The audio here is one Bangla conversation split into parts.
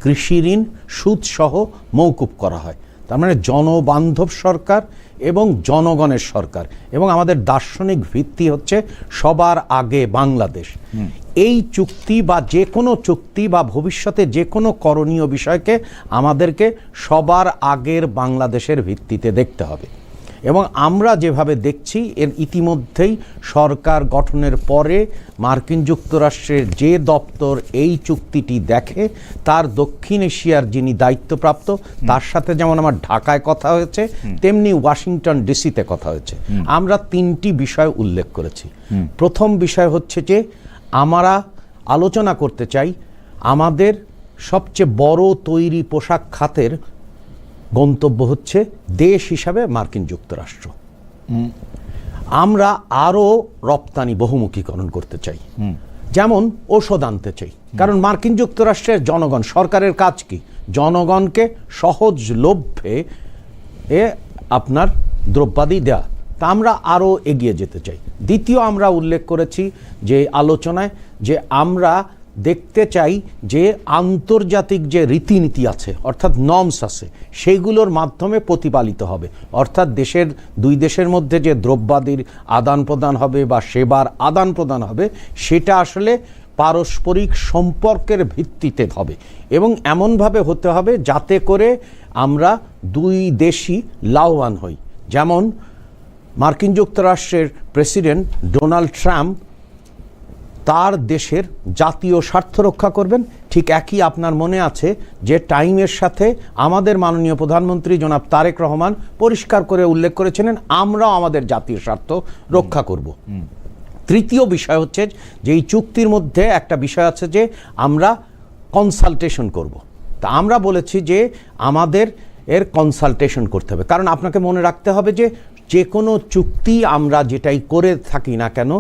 কৃষি ঋণ সুদসহ মওকুফ করা হয়। তার মানে জনবান্ধব সরকার এবং জনগণের সরকার, এবং আমাদের দার্শনিক ভিত্তি হচ্ছে সবার আগে বাংলাদেশ। এই চুক্তি বা যে কোনো চুক্তি বা ভবিষ্যতে যে কোনো করণীয় বিষয়কে আমাদেরকে সবার আগের বাংলাদেশের ভিত্তিতে দেখতে হবে। এবং আমরা যেভাবে দেখছি, এর ইতিমধ্যেই সরকার গঠনের পরে মার্কিন যুক্তরাষ্ট্রের যে দপ্তর এই চুক্তিটি দেখে, তার দক্ষিণ এশিয়ার যিনি দায়িত্বপ্রাপ্ত, তার সাথে যেমন আমার ঢাকায় কথা হয়েছে, তেমনি ওয়াশিংটন ডিসিতে কথা হয়েছে। আমরা তিনটি বিষয় উল্লেখ করেছি। প্রথম বিষয় হচ্ছে যে আমরা আলোচনা করতে চাই আমাদের সবচেয়ে বড় তৈরি পোশাক খাতের গন্তব্য হচ্ছে দেশ হিসাবে মার্কিন যুক্তরাষ্ট্র। আমরা আরও রপ্তানি বহুমুখীকরণ করতে চাই, যেমন ঔষধ আনতে চাই। কারণ মার্কিন যুক্তরাষ্ট্রের জনগণ, সরকারের কাজ কি? জনগণকে সহজলভ্যে আপনার দ্রব্যাদি দেয়া। তা আমরা আরও এগিয়ে যেতে চাই। দ্বিতীয়, আমরা উল্লেখ করেছি যে আলোচনায় যে আমরা দেখতে চাই যে আন্তর্জাতিক যে রীতিনীতি আছে, অর্থাৎ নর্মস আছে, সেইগুলোর মাধ্যমে প্রতিপালিত হবে। অর্থাৎ দুই দেশের মধ্যে যে দ্রব্যাদির আদান প্রদান হবে বা সেবার আদান প্রদান হবে, সেটা আসলে পারস্পরিক সম্পর্কের ভিত্তিতে হবে এবং এমনভাবে হতে হবে যাতে করে আমরা দুই দেশই লাভবান হই। যেমন মার্কিন যুক্তরাষ্ট্রের প্রেসিডেন্ট ডোনাল্ড ট্রাম্প তার দেশের জাতীয় স্বার্থ রক্ষা করবেন, ঠিক একই আপনার মনে আছে যে টাইমের সাথে আমাদের মাননীয় প্রধানমন্ত্রী জনাব তারেক রহমান পরিষ্কার করে উল্লেখ করেছিলেন আমরাও আমাদের জাতীয় স্বার্থ রক্ষা করব। তৃতীয় বিষয় হচ্ছে যে এই চুক্তির মধ্যে একটা বিষয় আছে যে আমরা কনসালটেশন করব। তা আমরা বলেছি যে আমাদের এর কনসালটেশন করতে হবে, কারণ আপনাকে মনে রাখতে হবে যে কোনো চুক্তি আমরা যেটাই করে থাকি না কেন,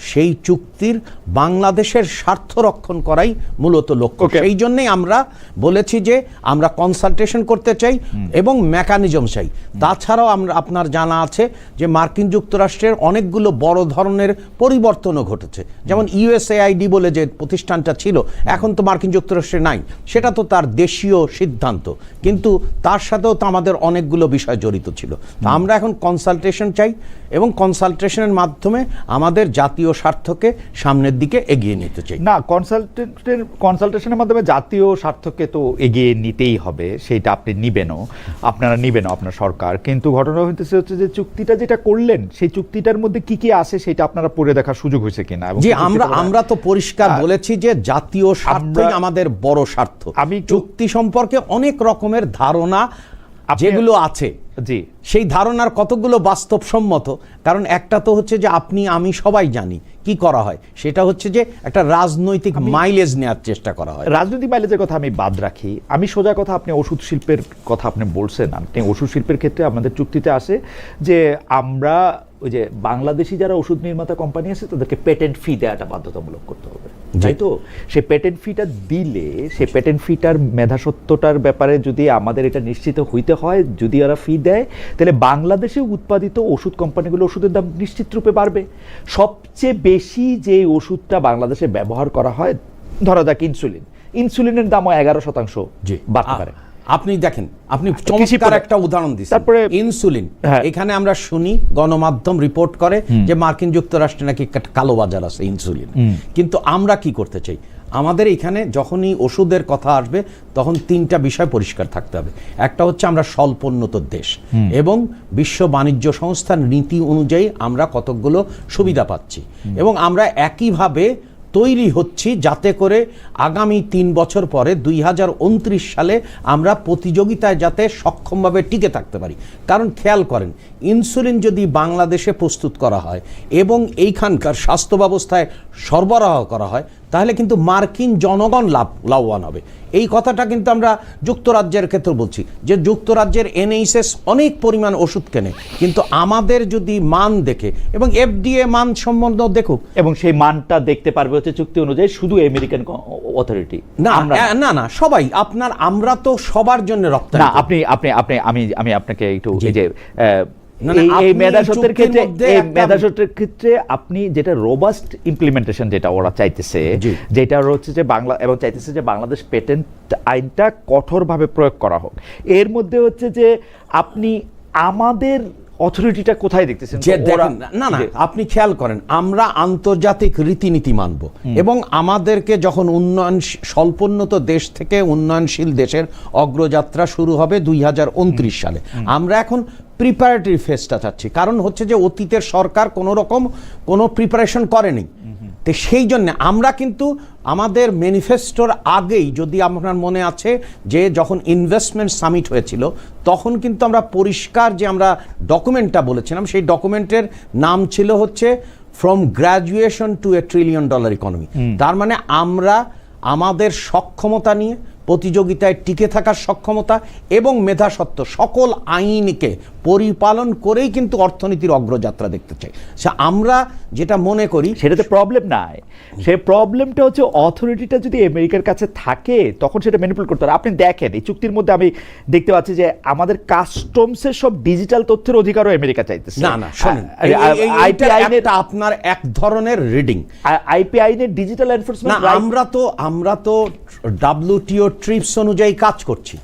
সেই চুক্তির বাংলাদেশের স্বার্থ রক্ষণ করাই মূলত লক্ষ্য। সেই জন্যই আমরা বলেছি যে আমরা কনসালটেশন করতে চাই এবং মেকানিজম চাই। তাছাড়াও আপনার জানা আছে যে মার্কিন যুক্তরাষ্ট্রের অনেকগুলো বড় ধরনের পরিবর্তনও ঘটেছে। যেমন ইউএসএআইডি বলে যে প্রতিষ্ঠানটা ছিল, এখন তো মার্কিন যুক্তরাষ্ট্রে নাই, সেটা তো তার দেশীয় সিদ্ধান্ত, কিন্তু তার সাথেও তো আমাদের অনেকগুলো বিষয় জড়িত ছিল। তা আমরা এখন কনসালটেশন চাই এবং কনসালটেশনের মাধ্যমে আমাদের জাতীয় স্বার্থকে সামনের দিকে এগিয়ে নিতে চাই। না, কনসালটেশনের মাধ্যমে জাতীয় স্বার্থকে তো এগিয়ে নিতেই হবে, সেইটা আপনি আপনারা নিবেন আপনার সরকার। কিন্তু ঘটনা হইতেছে হচ্ছে যে চুক্তিটা যেটা করলেন, সেই চুক্তিটার মধ্যে কি কি আছে সেটা আপনারা পড়ে দেখার সুযোগ হয়েছে কিনা? যে আমরা তো পরিষ্কার বলেছি যে জাতীয় স্বার্থই আমাদের বড় স্বার্থ। আমি চুক্তি সম্পর্কে অনেক রকমের ধারণা যেগুলো আছে, জি, সেই ধারণার কতগুলো বাস্তবসম্মত? কারণ একটা তো হচ্ছে যে আপনি আমি সবাই জানি কি করা হয়, সেটা হচ্ছে যে একটা রাজনৈতিক মাইলেজ নেওয়ার চেষ্টা করা হয়। রাজনৈতিক মাইলেজের কথা আমি বাদ রাখি, আমি সোজা কথা, আপনি ওষুধ শিল্পের কথা আপনি বলছেন, আপনি ওষুধ শিল্পের ক্ষেত্রে আমাদের চুক্তিতে আসে যে আমরা ওই যে বাংলাদেশি যারা ওষুধ নির্মাতা কোম্পানি আছে তাদেরকে পেটেন্ট ফি দেওয়াটা বাধ্যতামূলক করতে হবে, তাই তো? সেই পেটেন্ট ফিটা দিলে সেই পেটেন্ট ফিটার মেধাসত্বটার ব্যাপারে যদি আমাদের এটা নিশ্চিত হইতে হয়, যদি ওরা ফি দেয়, তাহলে বাংলাদেশে উৎপাদিত ওষুধ কোম্পানিগুলো ওষুধের দাম নিশ্চিত রূপে বাড়বে। সবচেয়ে বেশি যে ওষুধটা বাংলাদেশে ব্যবহার করা হয়, ধরা যাক ইনসুলিনের দামও 11% বাড়তে পারে। আপনি দেখেন, আপনি চমৎকার একটা উদাহরণ দিচ্ছেন। তারপরে ইনসুলিন, এখানে আমরা শুনি গণমাধ্যম রিপোর্ট করে যে মার্কিন যুক্তরাষ্ট্রে নাকি কালো বাজার আছে ইনসুলিন। কিন্তু আমরা কি করতে চাই? আমাদের এখানে যখনই ওষুধের কথা আসবে তখন তিনটা বিষয় পরিষ্কার থাকতে হবে। একটা হচ্ছে আমরা স্বল্পোন্নত দেশ এবং বিশ্ব বাণিজ্য সংস্থার নীতি অনুযায়ী আমরা কতকগুলো সুবিধা পাচ্ছি, এবং আমরা একইভাবে তৈরি হচ্ছি যাতে করে আগামী 3 বছর পরে 2029 সালে আমরা প্রতিযোগিতায় যাতে সক্ষমভাবে টিকে থাকতে পারি। কারণ খেয়াল করেন, ইনসুলিন যদি বাংলাদেশে প্রস্তুত করা হয় এবং এইখানকার স্বাস্থ্য ব্যবস্থায় সরবরাহ করা হয়, তাহলে কিন্তু মার্কিন জনগণ লাভবান হবে। এই কথাটা কিন্তু আমরা যুক্তরাজ্যের ক্ষেত্রে বলছি যে যুক্তরাজ্যের NHS অনেক পরিমাণ ওষুধ কেনে, কিন্তু আমাদের যদি মান দেখে এবং FDA মান সম্বন্ধ দেখুক, এবং সেই মানটা দেখতে পারবে হচ্ছে চুক্তি অনুযায়ী শুধু আমেরিকান অথরিটি, না সবাই আমরা তো সবার জন্য রপ্তানি। না, আমি আপনাকে একটু এই যে না, না, এই আপনি মেধাস্বত্বের চুক্তির ক্ষেত্রে মধ্যে এই একটা- মেধাস্বত্বের ক্ষেত্রে আপনি যেটা রোবাস্ট ইমপ্লিমেন্টেশন যেটা ওরা চাইতেছে, জি। যেটা হচ্ছে যে বাংলা এবং চাইতেছে যে বাংলাদেশ পেটেন্ট আইনটা কঠোরভাবে প্রয়োগ করা হোক। এর মধ্যে হচ্ছে যে আপনি আমাদের অথরিটিটা কোথায় দেখতেছেন? যে তো ওরা- দেখেন, না না জি। আপনি খেয়াল করেন, আমরা আন্তর্জাতিক রীতিনীতি মানব এবং আমাদেরকে যখন স্বল্পোন্নত দেশ থেকে উন্নয়নশীল দেশের অগ্রযাত্রা শুরু হবে 2029 সালে, আমরা এখন প্রিপারেটরি ফেজটা চাচ্ছি। কারণ হচ্ছে যে অতীতের সরকার কোনো রকম কোনো প্রিপারেশন করেনি। তো সেই জন্য আমরা কিন্তু আমাদের ম্যানিফেস্টোর আগেই, যদি আপনার মনে আছে যে যখন ইনভেস্টমেন্ট সামিট হয়েছিল, তখন কিন্তু আমরা পরিষ্কার যে আমরা ডকুমেন্টটা বলেছিলাম, সেই ডকুমেন্টের নাম ছিল হচ্ছে from graduation to a $1 trillion economy. তার মানে আমরা আমাদের সক্ষমতা নিয়ে, প্রতিযোগিতায় টিকে থাকার সক্ষমতা এবং মেধাসত্ব সকল আইনকে পরিপালন করেই কিন্তু অর্থনীতির অগ্রযাত্রা দেখতে চাই। আমরা যেটা মনে করি সেটাতে প্রবলেম নাই, সেই প্রবলেমটা হচ্ছে অথরিটিটা যদি আমেরিকার কাছে থাকে তখন সেটা ম্যানিপুলেট করতে পারে। আপনি দেখেন এই চুক্তির মধ্যে আমি দেখতে পাচ্ছি যে আমাদের কাস্টমসের সব ডিজিটাল তথ্যের অধিকারও আমেরিকা চাইতেছে। না না শুনুন, আইপি আইনের আপনার এক ধরনের রিডিং, আইপি আইনের ডিজিটাল না এনফোর্সমেন্ট আমরা তো WTO ট্রিপস অনুযায়ী কাজ করছি।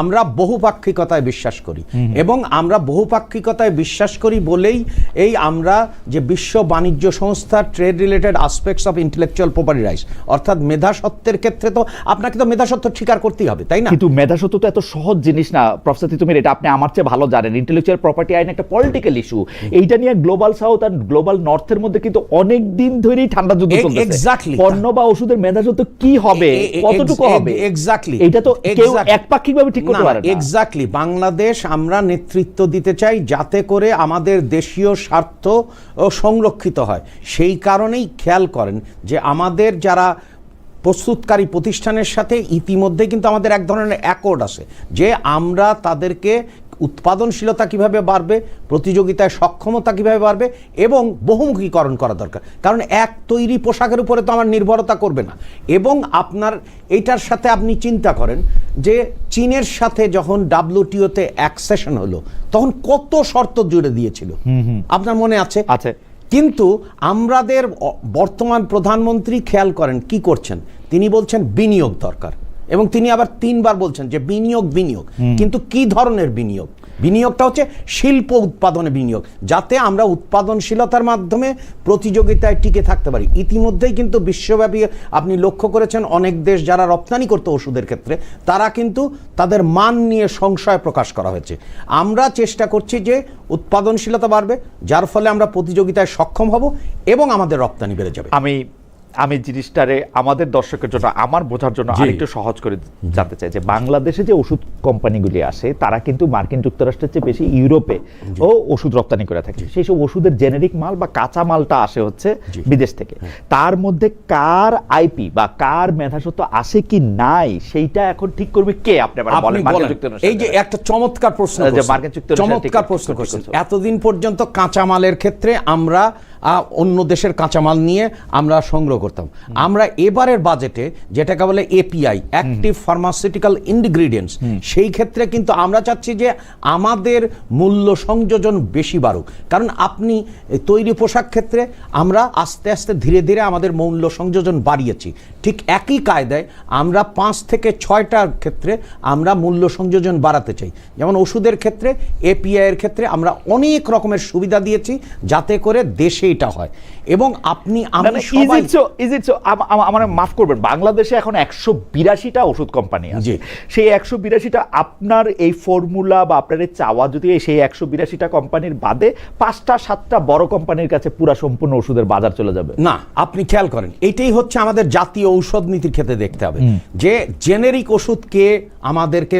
আমরা বহুপাক্ষিকতায় বিশ্বাস করি এবং আমরা বহুপাক্ষিকতায় বিশ্বাস করি বলেই এই আমরা যে বিশ্ব বাণিজ্য সংস্থা trade related aspects of intellectual property rights, অর্থাৎ মেধাসত্বের ক্ষেত্রে তো আপনাকে তো মেধাসত্ব স্বীকার করতেই হবে, তাই না? কিন্তু মেধাসত্ব তো এত সহজ জিনিস না প্রফেসর তিতুমির, এটা আপনি আমার চেয়ে ভালো জানেন। ইন্টেলেকচুয়াল প্রপার্টি আইন একটা পলিটিক্যাল ইস্যু। এইটা নিয়ে গ্লোবাল সাউথ আর গ্লোবাল নর্থের মধ্যে কিন্তু অনেক দিন ধরেই ঠান্ডা যুদ্ধ চলতেছে। Exactly. পণ্য বা ওষুধের মেধাসত্ব কি হবে, কতটুকু হবে, এক্স্যাক্টলি এটা তো কেউ একপাক্ষিকভাবে ঠিক করতে পারে না। এক্স্যাক্টলি বাংলাদেশ আমরা নেতৃত্ব দিতে চাই যাতে করে আমাদের দেশীয় স্বার্থ সংরক্ষিত হয়। সেই কারণেই খেয়াল করেন যে আমাদের যারা প্রস্তুতকারী প্রতিষ্ঠানের সাথে ইতিমধ্যে কিন্তু আমাদের এক ধরনের অ্যাকর্ড আছে যে আমরা তাদেরকে উৎপাদনশীলতা কিভাবে বাড়বে, প্রতিযোগিতায় সক্ষমতা কিভাবে বাড়বে এবং বহুমুখীকরণ করা দরকার। কারণ এক তৈরি পোশাকের উপরে তো আমার নির্ভরতা করবে না। এবং আপনার এইটার সাথে আপনি চিন্তা করেন যে চীনের সাথে যখন WTO-তে অ্যাকসেশন হলো তখন কত শর্ত জুড়ে দিয়েছিল, আপনার মনে আছে? আছে। কিন্তু আমাদের বর্তমান প্রধানমন্ত্রী খেয়াল করেন কি করছেন, তিনি বলছেন বিনিয়োগ দরকার এবং তিনি আবার 3 বার বলছেন যে বিনিয়োগ। কিন্তু কি ধরনের বিনিয়োগ? বিনিয়োগটা হচ্ছে শিল্প উৎপাদনে বিনিয়োগ, যাতে আমরা উৎপাদনশীলতার মাধ্যমে প্রতিযোগিতায় টিকে থাকতে পারি। ইতিমধ্যেই কিন্তু বিশ্বব্যাপী আপনি লক্ষ্য করেছেন অনেক দেশ যারা রপ্তানি করতো ওষুধের ক্ষেত্রে, তারা কিন্তু তাদের মান নিয়ে সংশয় প্রকাশ করা হয়েছে। আমরা চেষ্টা করছি যে উৎপাদনশীলতা বাড়বে, যার ফলে আমরা প্রতিযোগিতায় সক্ষম হব এবং আমাদের রপ্তানি বেড়ে যাবে। আমি জিনিসটারে আমাদের দর্শকের জন্য, আমার বোঝার জন্য আরেকটু সহজ করে জানতে চাই যে বাংলাদেশে যে ওষুধ কোম্পানিগুলি আসে তারা কিন্তু মার্কিন যুক্তরাষ্ট্রের চেয়ে বেশি ইউরোপে ও ওষুধ রপ্তানি করে থাকে। সেই সব ওষুধের জেনেরিক মাল বা কাঁচা মালটা আসে হচ্ছে বিদেশ থেকে। তার মধ্যে কার আইপি বা কার মেধাসত্ব আসে কি নাই সেইটা এখন ঠিক করবে কে? আপনি বলেন। এই যে একটা চমৎকার প্রশ্ন, চমৎকার প্রশ্ন করছেন। এতদিন পর্যন্ত কাঁচামালের ক্ষেত্রে আমরা অন্য দেশের কাঁচামাল নিয়ে আমরা সংগ্রহ করতাম। আমরা এবারের বাজেটে যেটাকে বলে এপিআই, অ্যাক্টিভ ফার্মাসিউটিক্যাল ইনগ্রিডিয়েন্টস, সেই ক্ষেত্রে কিন্তু আমরা চাচ্ছি যে আমাদের মূল্য সংযোজন বেশি বাড়ুক। কারণ আপনি তৈরি পোশাক ক্ষেত্রে আমরা আস্তে আস্তে ধীরে ধীরে আমাদের মূল্য সংযোজন বাড়িয়েছি। ঠিক একই কায়দায় আমরা 5 থেকে 6টার ক্ষেত্রে আমরা মূল্য সংযোজন বাড়াতে চাই। যেমন ওষুধের ক্ষেত্রে এপিআই এর ক্ষেত্রে আমরা অনেক রকমের সুবিধা দিয়েছি যাতে করে দেশে এটা হয়। এবং আপনি আমার মাফ করবেন, বাংলাদেশে এখন 182টা ওষুধ কোম্পানি আছে। সেই 182টা আপনার এই ফর্মুলা বা আপনার এই চাওয়া যদি সেই 182টা কোম্পানির বাদে 5টা 7টা বড় কোম্পানির কাছে পুরো সম্পূর্ণ ওষুধের বাজার চলে যাবে না। আপনি খেয়াল করেন, এটাই হচ্ছে আমাদের জাতীয় ঔষধ নীতির ক্ষেত্রে দেখতে হবে যে জেনেরিক ওষুধ কে আমাদেরকে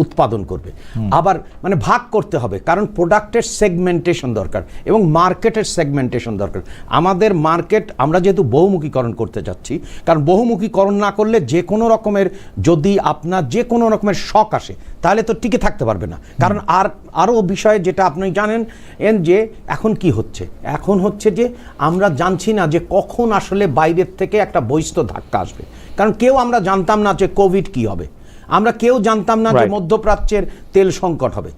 উৎপাদন করবে, আবার মানে ভাগ করতে হবে। কারণ প্রোডাক্টের সেগমেন্টেশন দরকার এবং মার্কেটের সেগমেন্টেশন দরকার। আমাদের মার্কেট আমরা যেহেতু বহুমুখীকরণ করতে যাচ্ছি, কারণ বহুমুখীকরণ না করলে যে কোনো রকমের যদি আপনার যে কোনো রকমের শক আসে তাহলে তো টিকে থাকতে পারবে না। কারণ আরও বিষয় যেটা আপনি জানেন যে এখন কি হচ্ছে, এখন হচ্ছে যে আমরা জানছি না যে কখন আসলে বাইরের থেকে একটা বহিস্থ ধাক্কা আসবে। কারণ কেউ আমরা জানতাম না যে কোভিড কি হবে, আমরা কেউ জানতাম না যে মধ্যপ্রাচ্যের তেল সংকট হবে।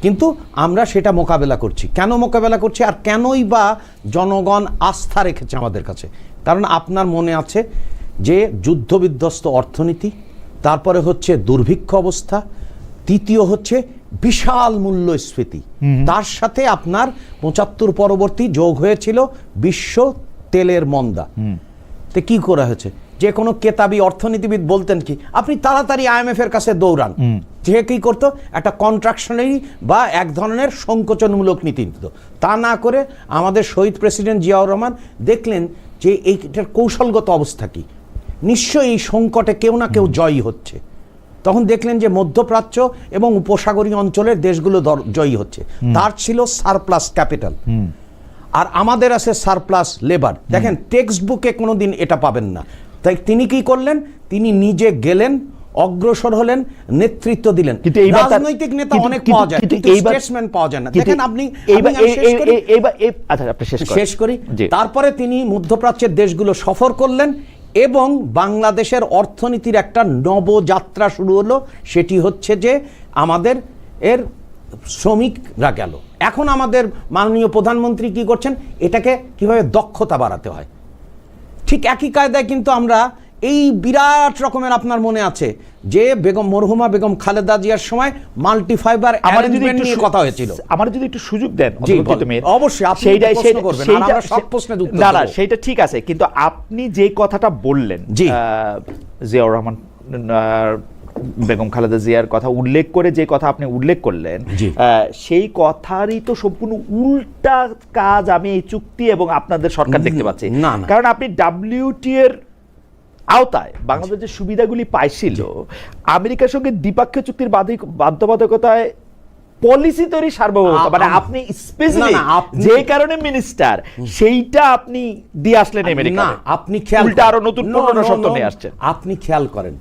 কিন্তু আমরা সেটা মোকাবেলা করছি। কেন মোকাবেলা করছি আর কেনই বা জনগণ আস্থা রেখেছে আমাদের কাছে? কারণ আপনার মনে আছে যে যুদ্ধবিধ্বস্ত অর্থনীতি, তারপরে হচ্ছে দুর্ভিক্ষ অবস্থা, তৃতীয় হচ্ছে বিশাল মূল্যস্ফীতি, তার সাথে আপনার ৭৫ পরবর্তী যোগ হয়েছিল বিশ্ব তেলের মন্দা। তো কি করা হয়েছে? যে কোনো কেতাবি অর্থনীতিবিদ বলতেন কি, আপনি তাড়াতাড়ি IMF এর কাছে দৌড়ান। যে কি করতো, একটা কন্ট্রাকশনারি বা এক ধরনের সংকোচনমূলক নীতি নিত। তা না করে আমাদের শহীদ প্রেসিডেন্ট জিয়াউর রহমান দেখলেন যে এইটার কৌশলগত অবস্থা কি, নিশ্চয়ই এই সংকটে কেউ না কেউ জয়ী হচ্ছে। তখন দেখলেন যে মধ্যপ্রাচ্য এবং উপসাগরীয় অঞ্চলের দেশগুলো জয়ী হচ্ছে। তার ছিল সারপ্লাস ক্যাপিটাল, আর আমাদের আছে সারপ্লাস লেবার। দেখেন টেক্সট বুকে কোনোদিন এটা পাবেন না। তাই তিনি কি করলেন, তিনি নিজে গেলেন, অগ্রসর হলেন, নেতৃত্ব দিলেন। কিন্তু রাজনৈতিক নেতা অনেক পাওয়া যায়, কিন্তু স্টেটসম্যান পাওয়া যায় না। দেখেন আপনি শেষ করি। তারপরে তিনি মধ্যপ্রাচ্যের দেশগুলো সফর করলেন এবং বাংলাদেশের অর্থনীতির একটা নবযাত্রা শুরু হলো। সেটি হচ্ছে যে আমাদের এর শ্রমিকরা গেল। এখন আমাদের মাননীয় প্রধানমন্ত্রী কি করছেন, এটাকে কিভাবে দক্ষতা বাড়াতে হয়, ঠিক একই কায়দায় কিন্তু আমরা এই বিরাট রকমের, আপনার মনে আছে যে মরহুমা বেগম খালেদা জিয়ার সময় মাল্টিফাইবার অ্যারেঞ্জমেন্ট নিয়ে কথা হয়েছিল। আমার যদি একটু সুযোগ দেন, অবশ্যই আপনি প্রশ্ন করবেন, আমরা সব প্রশ্নের উত্তর দেব। না, সেটা ঠিক আছে, কিন্তু আপনি যে কথাটা বললেন জিয়াউর রহমান বেগম খালেদা জিয়ার কথা উল্লেখ করে, যে কথা আপনি উল্লেখ করলেন, সেই কথারই তো সম্পূর্ণ উল্টা কাজ আমি এই চুক্তি এবং আপনাদের সরকার দেখতে পাচ্ছি। কারণ আপনি WTO এর আওতায় বাংলাদেশ যে সুবিধাগুলি পাইছিল, আমেরিকার সঙ্গে দ্বিপাক্ষিক চুক্তির বাধ্যবাধকতায় পলিসি তৈরি সার্বভৌমত্ব, মানে আপনি স্পেসিফিক যে কারণে মিনিস্টার, সেইটা আপনি দিয়ে আসলেন আমেরিকা। আপনি খেয়াল, উল্টা আরো নতুন 15 শর্ত নিয়ে আসছেন। আপনি খেয়াল করেন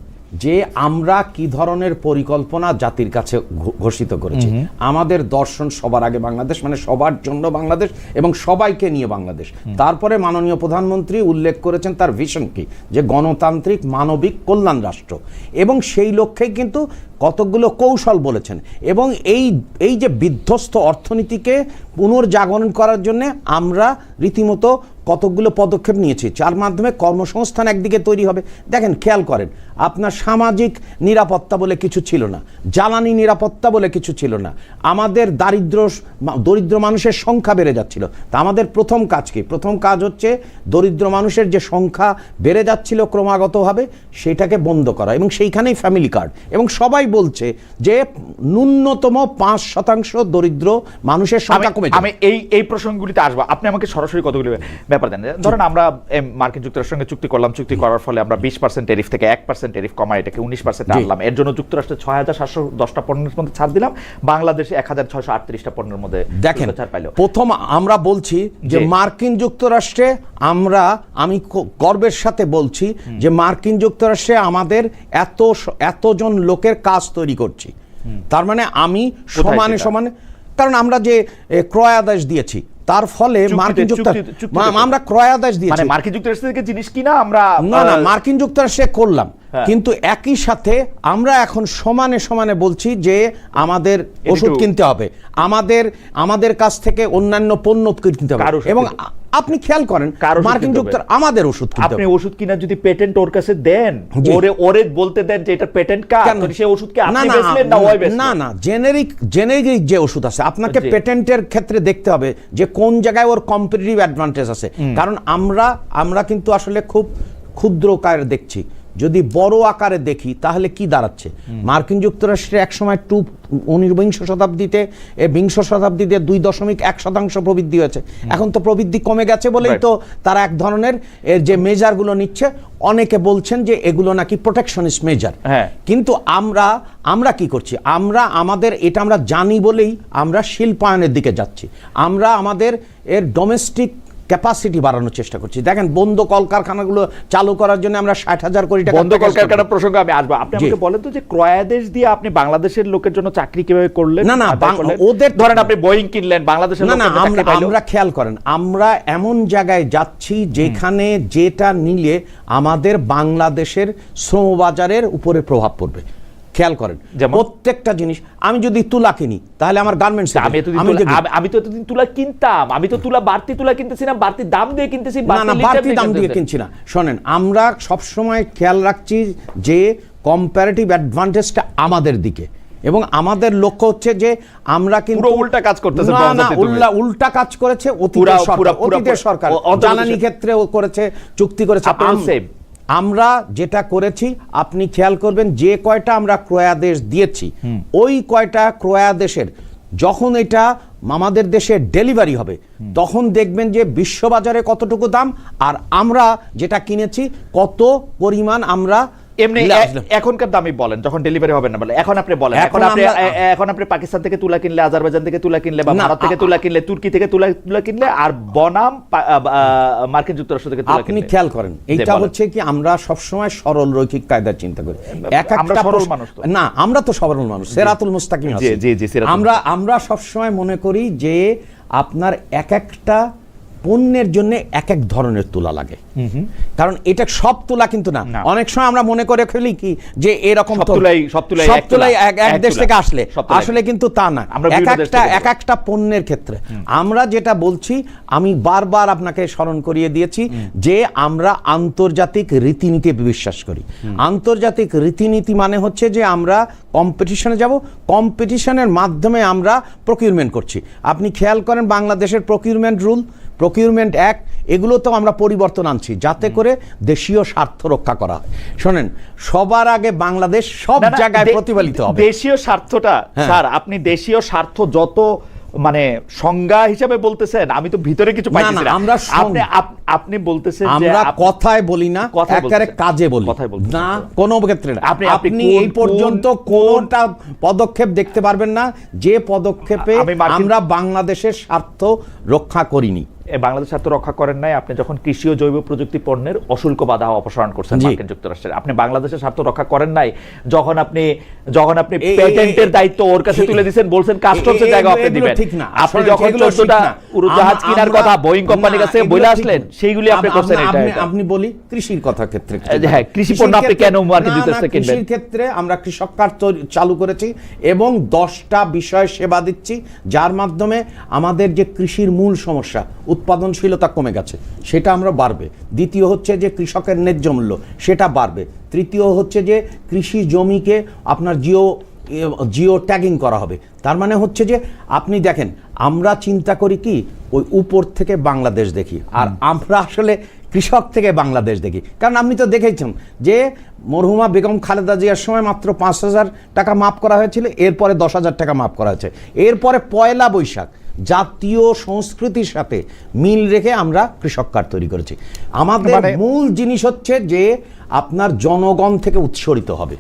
যে আমরা কি ধরনের পরিকল্পনা জাতির কাছে ঘোষিত করেছি। আমাদের দর্শন সবার আগে বাংলাদেশ, মানে সবার জন্য বাংলাদেশ এবং সবাইকে নিয়ে বাংলাদেশ। তারপরে মাননীয় প্রধানমন্ত্রী উল্লেখ করেছেন তার ভিশন কি, যে গণতান্ত্রিক মানবিক কল্যাণ রাষ্ট্র, এবং সেই লক্ষ্যে কিন্তু কতগুলো কৌশল বলেছেন। এবং এই যে বিধ্বস্ত অর্থনীতিকে পুনর্জাগরণ করার জন্য আমরা রীতিমতো কতগুলো পদক্ষেপ নিয়েছি, যার মাধ্যমে কর্মসংস্থান একদিকে তৈরি হবে। দেখেন খেয়াল করেন, আপনার সামাজিক নিরাপত্তা বলে কিছু ছিল না, জ্বালানি নিরাপত্তা বলে কিছু ছিল না, আমাদের দরিদ্র মানুষের সংখ্যা বেড়ে যাচ্ছিল। তা আমাদের প্রথম কাজ কি? প্রথম কাজ হচ্ছে দরিদ্র মানুষের যে সংখ্যা বেড়ে যাচ্ছিল ক্রমাগতভাবে, সেটাকে বন্ধ করা, এবং সেইখানেই ফ্যামিলি কার্ড। এবং সবাই বলছে যে ন্যূনতম 5% দরিদ্র মানুষের সংখ্যা কমে যাবে। আমি এই প্রসঙ্গগুলিতে আসবো, আপনি আমাকে সরাসরি কতগুলি ব্যাপার দেন। ধরেন আমরা মার্কিন যুক্তরাষ্ট্রের সঙ্গে চুক্তি করলাম, চুক্তি করার ফলে আমরা 20% ট্যারিফ থেকে 1% ট্যারিফ কমায় এটাকে 19% আনলাম। এর জন্য যুক্তরাষ্ট্রে 6710টা পণ্যের মধ্যে ছাড় দিলাম, বাংলাদেশে 1638টা পণ্যের মধ্যে দেখেন ছাড় পাইলো। প্রথম আমরা বলছি যে মার্কিন যুক্তরাষ্ট্রে আমি গর্বের সাথে বলছি যে মার্কিন যুক্তরাষ্ট্রে আমাদের এতজন লোকের কাজ তৈরি করছি। তার মানে আমি সমানে, কারণ আমরা যে ক্রয়াদেশ দিয়েছি, তার ফলে মার্কিন যুক্তরাষ্ট্র আমরা ক্রয়াদেশ দিয়েছি, মানে মার্কিন যুক্তরাষ্ট্র থেকে জিনিস কিনা আমরা না মার্কিন যুক্তরাষ্ট্রে করলাম। কিন্তু একই সাথে আমরা এখন সমানে বলছি যে আমাদের ওষুধ কিনতে হবে, আমাদের কাছ থেকে অন্যান্য পণ্য কিনতে হবে। এবং আপনি খেয়াল করেন মার্কিন যুক্তরাষ্ট্র আমাদের ওষুধ কিনতে হবে। আপনি ওষুধ কিনা যদি পেটেন্ট ওর কাছে দেন, ওরে বলতে দেন যে এটা পেটেন্ট কার, সেই ওষুধকে আপনি বেচলেন না ওই বেচলেন না, জেনেরিক যে ওষুধ আছে আপনাকে পেটেন্টের ক্ষেত্রে দেখতে হবে যে কোন জায়গায় ওর কম্পিটিটিভ অ্যাডভান্টেজ আছে। কারণ আমরা কিন্তু আসলে খুব ক্ষুদ্র আকারে দেখছি। যদি বড় আকারে দেখি তাহলে কি দাঁড়াচ্ছে, মার্কিন যুক্তরাষ্ট্রে একসময় বিংশ শতাব্দীতে 2.1% প্রবৃদ্ধি হয়েছে। এখন তো প্রবৃদ্ধি কমে গেছে বলেই তো তারা এক ধরনের যে মেজারগুলো নিচ্ছে, অনেকে বলছেন যে এগুলো নাকি প্রোটেকশনিস্ট মেজার। কিন্তু আমরা কি করছি, এটা আমরা জানি বলেই আমরা শিল্পায়নের দিকে যাচ্ছি। আমরা আমাদের ডোমেস্টিক ক্যাপাসিটি বাড়ানোর চেষ্টা করছি। দেখেন বন্ধ কলকারখানাগুলো চালু করার জন্য আমরা 60,000 কোটি টাকা বন্ধ কলকারখানা প্রসঙ্গে আমি আসবো। আপনি আমাকে বলেন তো যে ক্রয়াদেশ দিয়ে আপনি বাংলাদেশের লোকের জন্য চাকরি কিভাবে করলেন? না ওদের ধরেন আপনি বোয়িং কিনলেন, বাংলাদেশের আমরা খেয়াল করেন, আমরা এমন জায়গায় যাচ্ছি যেখানে যেটা নিলে আমাদের বাংলাদেশের শ্রমবাজারের উপরে প্রভাব পড়বে। খেয়াল করেন যেমন? প্রত্যেকটা জিনিস, আমি যদি তুলা কিনি তাহলে আমার গার্মেন্টস আমি তো এতদিন তুলা কিনতাম, আমি তো তুলা বাড়তি তুলা কিনতেছি না, বাড়তি দাম দিয়ে কিনতেছি, না বাড়তি দাম দিয়ে কিনছি না। শোনেন, আমরা সবসময় খেয়াল রাখছি যে কম্পারেটিভ অ্যাডভান্টেজটা আমাদের দিকে, এবং আমাদের লক্ষ্য হচ্ছে যে আমরা কিন্তু উল্টা কাজ করতেছে। না উল্টা কাজ করেছে অতীতের সরকার, জ্বালানি ক্ষেত্রে করেছে, চুক্তি করেছে। আমরা যেটা করেছি আপনি খেয়াল করবেন, যে কয়টা আমরা ক্রয়াদেশ দিয়েছি ওই কয়টা ক্রয়াদেশের যখন এটা আমাদের দেশে ডেলিভারি হবে তখন দেখবেন যে বিশ্ববাজারে কতটুকু দাম আর আমরা যেটা কিনেছি কত পরিমাণ আমরা এমনি এখনকার দামই বলেন, যখন ডেলিভারি হবে না বলে এখন আপনি বলেন। এখন আপনি পাকিস্তান থেকে তুলা কিনলে, আজারবাইজান থেকে তুলা কিনলে, বা ভারত থেকে তুলা কিনলে, তুর্কি থেকে তুলা কিনলে, আর বনাম মার্কিন যুক্তরাষ্ট্র থেকে তুলা কিনলে, আপনি খেয়াল করেন এটা হচ্ছে কি আমরা সবসময় সরল রৈখিক কায়দার চিন্তা করি। আমরা সরল মানুষ না, আমরা তো সরল মানুষ, সিরাতুল মুস্তাকিম আছে। আমরা সবসময় মনে করি যে আপনার এক একটা পণ্যের জন্য এক এক ধরনের তুলা লাগে, কারণ এটা সব তুলা কিন্তু না। অনেক সময় আমরা মনে করে ফেলি কি যে এরকম সব তুলাই এক দেশ থেকে আসলে কিন্তু তা না। এক একটা পণ্যের ক্ষেত্রে আমরা যেটা বলছি, আমি বারবার আপনাকে স্মরণ করিয়ে দিয়েছি যে আমরা আন্তর্জাতিক রীতিনীতি বিশ্বাস করি। আন্তর্জাতিক রীতিনীতি মানে হচ্ছে যে আমরা কম্পিটিশনে যাব, কম্পিটিশনের মাধ্যমে আমরা প্রকিউরমেন্ট করছি। আপনি খেয়াল করেন বাংলাদেশের প্রকিউরমেন্ট রুল, প্রকিউরমেন্ট অ্যাক্ট, এগুলো তো আমরা পরিবর্তন আনছি যাতে করে দেশীয় স্বার্থ রক্ষা করা হয়। শোনেন, সবার আগে বাংলাদেশ সব জায়গায় প্রতিফলিত হবে। দেশীয় স্বার্থটা স্যার, আপনি দেশীয় স্বার্থ যত মানে সংজ্ঞা হিসেবে বলতেছেন, আমি তো ভিতরে কিছু পাইতেছি না। আপনি বলতেছেন যে আমরা কথায় বলি না, একেবারে কাজে বলি না, কোনো ক্ষেত্রে না। আপনি এই পর্যন্ত কোনটা পদক্ষেপ দেখতে পারবেন না যে পদক্ষেপে আমরা বাংলাদেশের স্বার্থ রক্ষা করিনি। বাংলাদেশ স্বার্থ রক্ষা করেন নাই আপনি যখন কৃষি ও জৈব প্রযুক্তি পণ্যের অশুল্ক বাধা অপসারণ করছেন মার্কিন যুক্তরাষ্ট্রের। আপনি বাংলাদেশের স্বার্থ রক্ষা করেন নাই যখন আপনি পেটেন্টের দায়িত্ব ওর কাছে তুলে দিয়েছেন, বলছেন কাস্টমসের জায়গা আপনি দিবেন। আপনি যখন 14টা উড়োজাহাজ কেনার কথা বোয়িং কোম্পানির কাছে বলে আসলেন, সেইগুলি আপনি করছেন। আপনি বলি কৃষির কথা ক্ষেত্রে, হ্যাঁ, কৃষি পণ্য আপনি কেন মার্কিন যুক্তরাষ্ট্রে কিনবেন? কৃষির ক্ষেত্রে আমরা কৃষক কার্ড চালু করেছি এবং 10টা বিষয় সেবা দিচ্ছি, যার মাধ্যমে আমাদের যে কৃষির মূল সমস্যা উৎপাদনশীলতা কমে গেছে সেটা আমরা বাড়বে। দ্বিতীয় হচ্ছে যে কৃষকের ন্যায্য মূল্য সেটা বাড়বে। তৃতীয় হচ্ছে যে কৃষি জমিকে আপনার জিও ট্যাগিং করা হবে। তার মানে হচ্ছে যে আপনি দেখেন, আমরা চিন্তা করি কি ওই উপর থেকে বাংলাদেশ দেখি, আর আমরা আসলে কৃষক থেকে বাংলাদেশ দেখি। কারণ আপনি তো দেখেছেন যে মরহুমা বেগম খালেদা জিয়ার সময় মাত্র 5,000 টাকা মাফ করা হয়েছিল, এরপরে 10,000 টাকা মাফ করা হয়েছে। এরপরে পয়লা বৈশাখ জাতীয় সংস্কৃতির সাথে মিল রেখে আমরা কৃষক কার্ড তৈরি করেছি। আমাদের মূল জিনিস হচ্ছে যে আপনার জনগণ থেকে উৎসরিত হবে।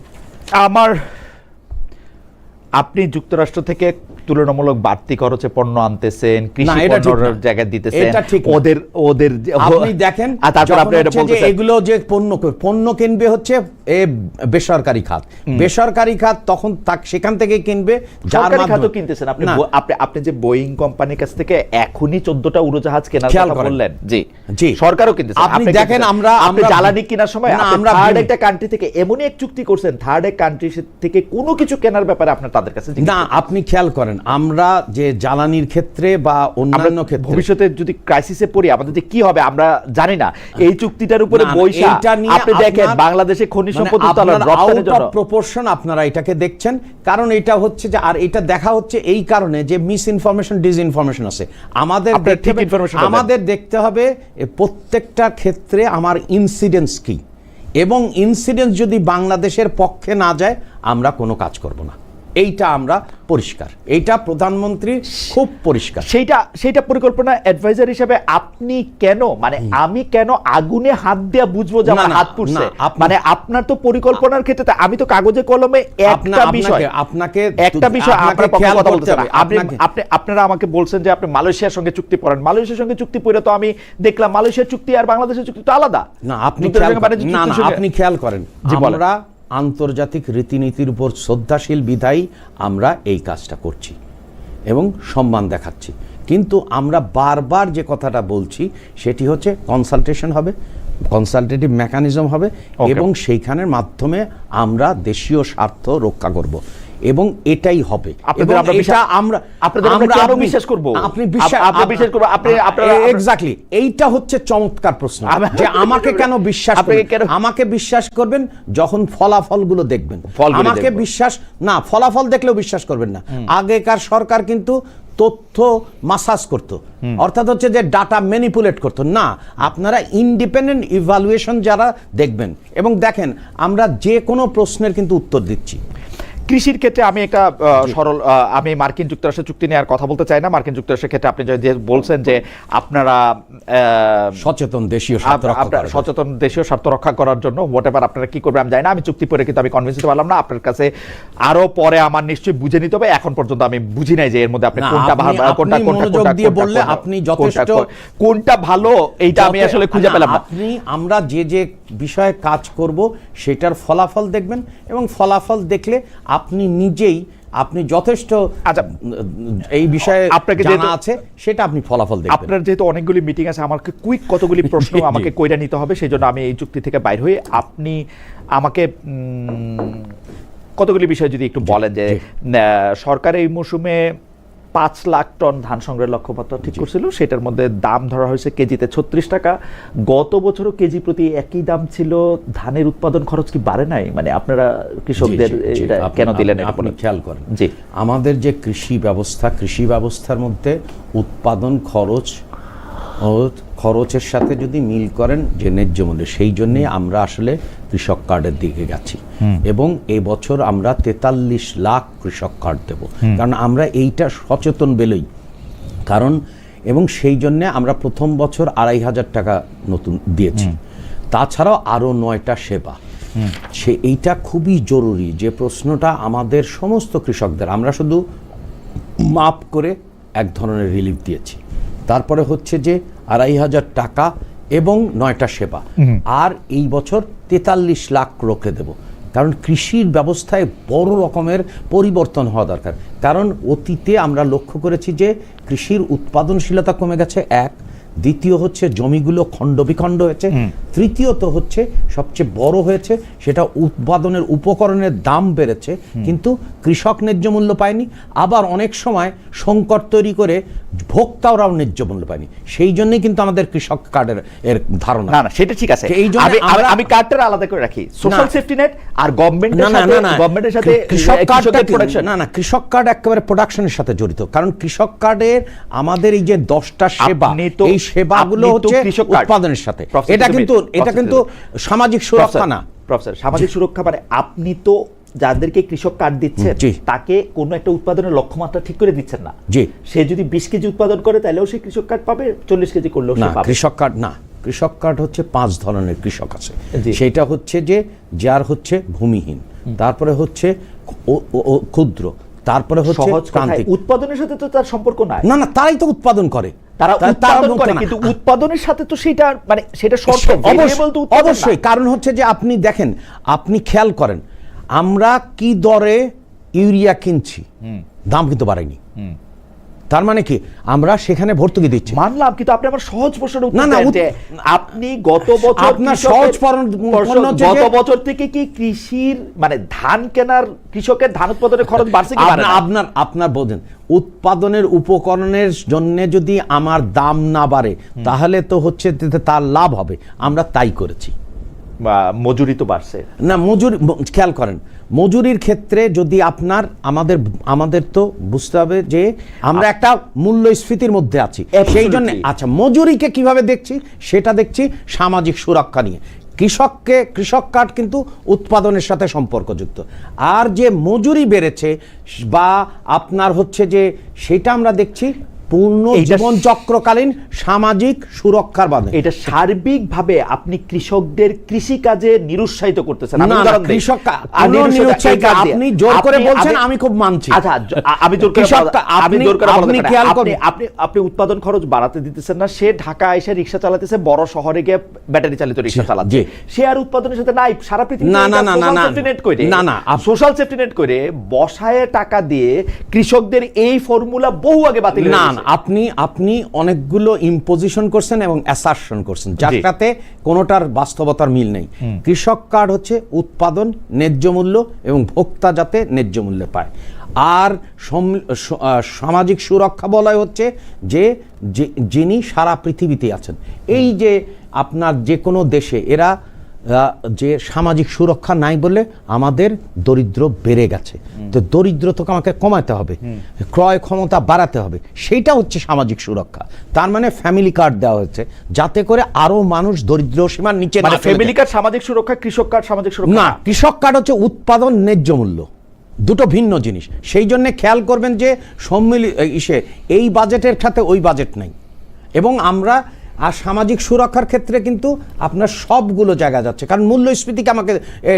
আপনি যুক্তরাষ্ট্র থেকে তুলনামূলক বাড়তি খরচে পণ্য আনতেছেন, কৃষি পণ্যের জায়গায় দিতেছেন, ওদের আপনি দেখেন এগুলো যে পণ্য কিনবে হচ্ছে বেসরকারি খাত, বেসরকারি খাত তখন সেখান থেকে কিনবে, সরকারি খাতও কিনতেছেন আপনি। আপনি যে বোয়িং কোম্পানির কাছ থেকে এখনই 14টা উড়োজাহাজ কেনার কথা বললেন, জি সরকারও কিনতেছে। আপনি দেখেন আমরা জ্বালানি কেনার সময় আমরা থার্ড একটা কান্ট্রি থেকে এমনই এক চুক্তি করছেন, থার্ড এক কান্ট্রি থেকে কোনো কিছু কেনার ব্যাপারে আপনার তাদের কাছে না। আপনি খেয়াল করেন, আমরা যে জ্বালানির ক্ষেত্রে বা অন্যান্য ক্ষেত্রে ভবিষ্যতে যদি ক্রাইসিসে পড়ি আমাদের যে কি হবে আমরা জানি না। এই চুক্তিটার উপরে বৈশা আপনি দেখেন বাংলাদেশে খনিজ সম্পদ উত্তোলন রপ্তানির জন্য প্রপোর্শন আপনারা এটাকে দেখছেন, কারণ এটা হচ্ছে যে, আর এটা দেখা হচ্ছে এই কারণে যে মিস ইনফরমেশন ডিসইনফরমেশন আছে। আমাদের দেখতে হবে প্রত্যেকটা ক্ষেত্রে আমার ইনসিডেন্স কি, এবং ইনসিডেন্স যদি বাংলাদেশের পক্ষে না যায় আমরা কোনো কাজ করব না। এইটা আমরা পরিষ্কার, এইটা প্রধানমন্ত্রী খুব পরিষ্কার। সেইটা পরিকল্পনা অ্যাডভাইজার হিসেবে আপনি কেন, মানে আমি কেন আগুনে হাত দেয়া বুঝবো যে আমার হাত পুড়ছে? মানে আপনার তো পরিকল্পনার ক্ষেত্রে আমি তো কাগজে কলমে একটা বিষয় আপনারা আমাকে বলছেন যে আপনি মালয়েশিয়ার সঙ্গে চুক্তি পড়েন। মালয়েশিয়ার সঙ্গে চুক্তি পড়ে তো আমি দেখলাম মালয়েশিয়ার চুক্তি আর বাংলাদেশের চুক্তি তো আলাদা। না, আপনি খেয়াল করেন, আমরা আন্তর্জাতিক রীতিনীতির উপর শ্রদ্ধাশীল বিধায়ী আমরা এই কাজটা করছি এবং সম্মান দেখাচ্ছি। কিন্তু আমরা বারবার যে কথাটা বলছি সেটি হচ্ছে কনসালটেশন হবে, কনসালটেটিভ মেকানিজম হবে Okay. এবং সেইখানের মাধ্যমে আমরা দেশীয় স্বার্থ রক্ষা করব এবং এটাই হবে। আপনাদের এবং আমরা এটা বিশ্বাস- আমরা আপনাদের আমরা কেন বিশ্বাস করব? আপনি বিশ্বাস আমরা বিশ্বাস করব, আপনারা এক্স্যাক্টলি এইটা হচ্ছে চমৎকার প্রশ্ন যে আমাকে কেন বিশ্বাস আপনাকে করবেন? কেন- আমাকে বিশ্বাস করবেন যখন ফলাফলগুলো দেখবেন। ফলগুলো আমাকে দেখবেন। বিশ্বাস না, ফলাফল দেখলেও বিশ্বাস করবেন না। আগেকার সরকার কিন্তু তথ্য মাসাজ করত, অর্থাৎ হচ্ছে যে ডাটা ম্যানিপুলেট করতো না। আপনারা ইন্ডিপেন্ডেন্ট ইভালুয়েশন যারা দেখবেন এবং দেখেন আমরা যে কোনো প্রশ্নের কিন্তু উত্তর দিচ্ছি। কৃষির ক্ষেত্রে আমি একটা সরল আমি মার্কিন যুক্তরাষ্ট্রের চুক্তি নিয়ে আর কথা বলতে চাই না। মার্কিন যুক্তরাষ্ট্রের ক্ষেত্রে আপনি যে বলছেন যে আপনারা সচেতন দেশীয় স্বার্থ রক্ষা আপনারা করার সচেতন দেশীয় স্বার্থ রক্ষা করার জন্য হোয়াটএভার আপনারা কি করবেন আমি জানি না। আমি চুক্তি পড়ে কিন্তু আমি কনভিন্স হতে পারলাম না। আপনার কাছে আরো পরে আমার নিশ্চয়ই বুঝে নিতে হবে। এখন পর্যন্ত আমি বুঝি নাই যে এর মধ্যে আপনি না, কোনটা আপনি- ভালো কোনটা আপনি কোনটা মনোযোগ কোনটা দিয়ে কোনটা বললে কোনটা আপনি কোনটা যথেষ্ট- কোনটা ভালো এইটা আমি আসলে খুঁজে পেলাম না। আপনি আমরা যে যে বিষয়ে কাজ করব সেটার ফলাফল দেখবেন এবং ফলাফল দেখলে আপনি নিজেই আপনি যথেষ্ট আচ্ছা, এই বিষয়ে আপনাকে জানা যেহেতু- আছে সেটা আপনি ফলাফল দেখবেন। আপনার যেহেতু অনেকগুলি মিটিং আছে আমাকে কুইক কতগুলি প্রশ্ন জি, জি। আমাকে কইরা নিতে হবে, সেই জন্য আমি এই চুক্তি থেকে বাইর হয়ে আপনি আমাকে কতগুলি বিষয় যদি একটু বলেন যে সরকার এই মৌসুমে 5 লাখ টন ধান সংগ্রহের লক্ষ্যমাত্রা ঠিক করছিল, সেটার মধ্যে দাম ধরা হয়েছে কেজিতে 36 টাকা। গত বছরও কেজি প্রতি একই দাম ছিল। ধানের উৎপাদন খরচ কি বাড়ে নাই? মানে আপনারা কৃষকদের জি, জি, জি। এটা আপনি- কেন দিলেন এটা আপনি বলেন। খেয়াল করেন জি। আমাদের যে কৃষি ব্যবস্থার মধ্যে উৎপাদন খরচের সাথে যদি মিল করেন যে ন্যায্য মূল্য, সেই জন্যে আমরা আসলে কৃষক কার্ডের দিকে গেছি এবং এবছর আমরা 43 লাখ কৃষক কার্ড দেব, কারণ আমরা এইটা সচেতন বেলই কারণ এবং সেই জন্য আমরা প্রথম বছর 2,500 টাকা নতুন দিয়েছি। তাছাড়াও আরও 9টা সেবা। এইটা খুবই জরুরি যে প্রশ্নটা আমাদের সমস্ত কৃষকদের, আমরা শুধু মাপ করে এক ধরনের রিলিফ দিয়েছি। তারপরে হচ্ছে যে 2,500 টাকা এবং 9টা সেবা, আর এই বছর 43 লাখ রোকে দেব। কারণ কৃষির ব্যবস্থায় বড় রকমের পরিবর্তন হওয়া দরকার। কারণ অতীতে আমরা লক্ষ্য করেছি যে কৃষির উৎপাদনশীলতা কমে গেছে, এক। দ্বিতীয় হচ্ছে জমিগুলো খণ্ড বিখণ্ড হয়েছে। তৃতীয়ত হচ্ছে সবচেয়ে বড় হয়েছে সেটা উৎপাদনের উপকরণের দাম বেড়েছে, কিন্তু কৃষক ন্যায্য মূল্য পায়নি। আবার অনেক সময় সংকট তৈরি করে ভোক্তারাও ন্যায্য মূল্য পায়নি। সেই জন্যই কিন্তু আমাদের কৃষক কার্ডের এর ধারণা। না না সেটা ঠিক আছে। এই জন্য আমি কার্ডটা আলাদা করে রাখি, সোশ্যাল সেফটি নেট আর গভর্নমেন্টের সাথে কৃষক কার্ডটা প্রোডাকশন। না, কৃষক কার্ড একেবারে প্রোডাকশনের সাথে জড়িত। কারণ কৃষক কার্ডের আমাদের এই যে 10টা সেবা, এই সেবাগুলো হচ্ছে উৎপাদনের সাথে। এটা কিন্তু সামাজিক সুরক্ষা না। প্রফেসর, সামাজিক সুরক্ষা মানে আপনি তো যাদেরকে কৃষক কার্ড দিচ্ছেন তাকে কোনো একটা উৎপাদনের লক্ষ্যমাত্রা ঠিক করে দিচ্ছেন না। জি। সে যদি 20 কেজি উৎপাদন করে তাহলেও সে কৃষক কার্ড পাবে, 40 কেজি করলেও সে পাবে। কৃষক কার্ড না, কৃষক কার্ড হচ্ছে 5 ধরনের কৃষক আছে। জি। সেটা হচ্ছে যে যার হচ্ছে ভূমিহীন, তারপরে হচ্ছে ক্ষুদ্র, তারপরে হচ্ছে সহজ কথায় প্রান্তিক। উৎপাদনের সাথে তো তার সম্পর্ক নাই। না, তারাই তো উৎপাদন করে। তারা উৎপাদন করে, কিন্তু উৎপাদনের সাথে তো সেটা মানে সেটা শর্ত অবশ্যই। কারণ হচ্ছে যে আপনি দেখেন, আপনি খেয়াল করেন আমরা কি দরে ইউরিয়া কিনছি, দাম কিন্তু বাড়েনি। তার মানে কি আমরা সেখানে ভর্তুকি দিচ্ছি। মানলাম, কিন্তু আপনি আমার সহজ প্রশ্নের উত্তর না, দেন যে আপনি গত বছর আপনার সহজ গত বছর থেকে কি কৃষির মানে ধান কেনার কৃষকের ধান উৎপাদনের খরচ বাড়ছে কি বাড়ে না? আপনার বোঝেন উৎপাদনের উপকরণের জন্য যদি আমার দাম না বাড়ে তাহলে তো হচ্ছে তার লাভ হবে। আমরা তাই করেছি। মজুরি তো বাড়ছে না, মজুরি খেয়াল করেন, মজুরির ক্ষেত্রে যদি আমাদের তো বুঝতে হবে যে আমরা একটা মূল্যস্ফীতির মধ্যে আছি। সেই জন্য আচ্ছা, মজুরিকে কিভাবে দেখছি সেটা দেখছি সামাজিক সুরক্ষা নিয়ে। কৃষক কার্ড কিন্তু উৎপাদনের সাথে সম্পর্কযুক্ত। আর যে মজুরি বেড়েছে বা আপনার হচ্ছে যে সেটা আমরা দেখছি পূর্ণ জীবন চক্রকালীন সামাজিক সুরক্ষার বাদে। এটা সার্বিকভাবে আপনি কৃষকদের কৃষি কাজে নিরুৎসাহিত করতেছেন। আপনি জোর করে বলছেন, আমি খুব মানছি। আচ্ছা, আমি জোর করে আপনি উৎপাদন খরচ বাড়াতে দিতেছেন না। সে ঢাকা এসে রিক্সা চালাতেছে, বড় শহরে গিয়ে ব্যাটারি চালিত রিক্সা চালাচ্ছে। সে আর উৎপাদনের সাথে নাই। সারা পৃথিবী সোশ্যাল সেফটি নেট করে বসায় টাকা দিয়ে কৃষকদের এই ফর্মুলা বহু আগে বাতিল হয়ে গেছে। না, আপনি অনেকগুলো ইম্পোজিশন করছেন এবং অ্যাসারশন করছেন, যার সাথে কোনোটার বাস্তবতার মিল নেই। কৃষক কার্ড হচ্ছে উৎপাদন, ন্যায্য মূল্য এবং ভোক্তা যাতে ন্যায্য মূল্যে পায়। আর সামাজিক সুরক্ষা বলয় হচ্ছে যে যিনি সারা পৃথিবীতে আছেন। এই যে আপনার যে কোনো দেশে এরা যে সামাজিক সুরক্ষা নাই বলে আমাদের দরিদ্র বেড়ে গেছে, তো দরিদ্রতাকে আমাকে কমাতে হবে, ক্রয় ক্ষমতা বাড়াতে হবে, সেইটা হচ্ছে সামাজিক সুরক্ষা। তার মানে ফ্যামিলি কার্ড দেওয়া হয়েছে যাতে করে আরো মানুষ দরিদ্র সীমার নিচে না। ফ্যামিলি কার্ড সামাজিক সুরক্ষা, কৃষক কার্ড সামাজিক সুরক্ষা না, কৃষক কার্ড হচ্ছে উৎপাদন ন্যায্য মূল্য, দুটো ভিন্ন জিনিস। সেই জন্য খেয়াল করবেন যে এই বাজেটের সাথে ওই বাজেট নাই, এবং আমরা আর সামাজিক সুরক্ষার ক্ষেত্রে কিন্তু আপনার সবগুলো জায়গা যাচ্ছে, কারণ মূল্যস্ফীতিকে আমাকে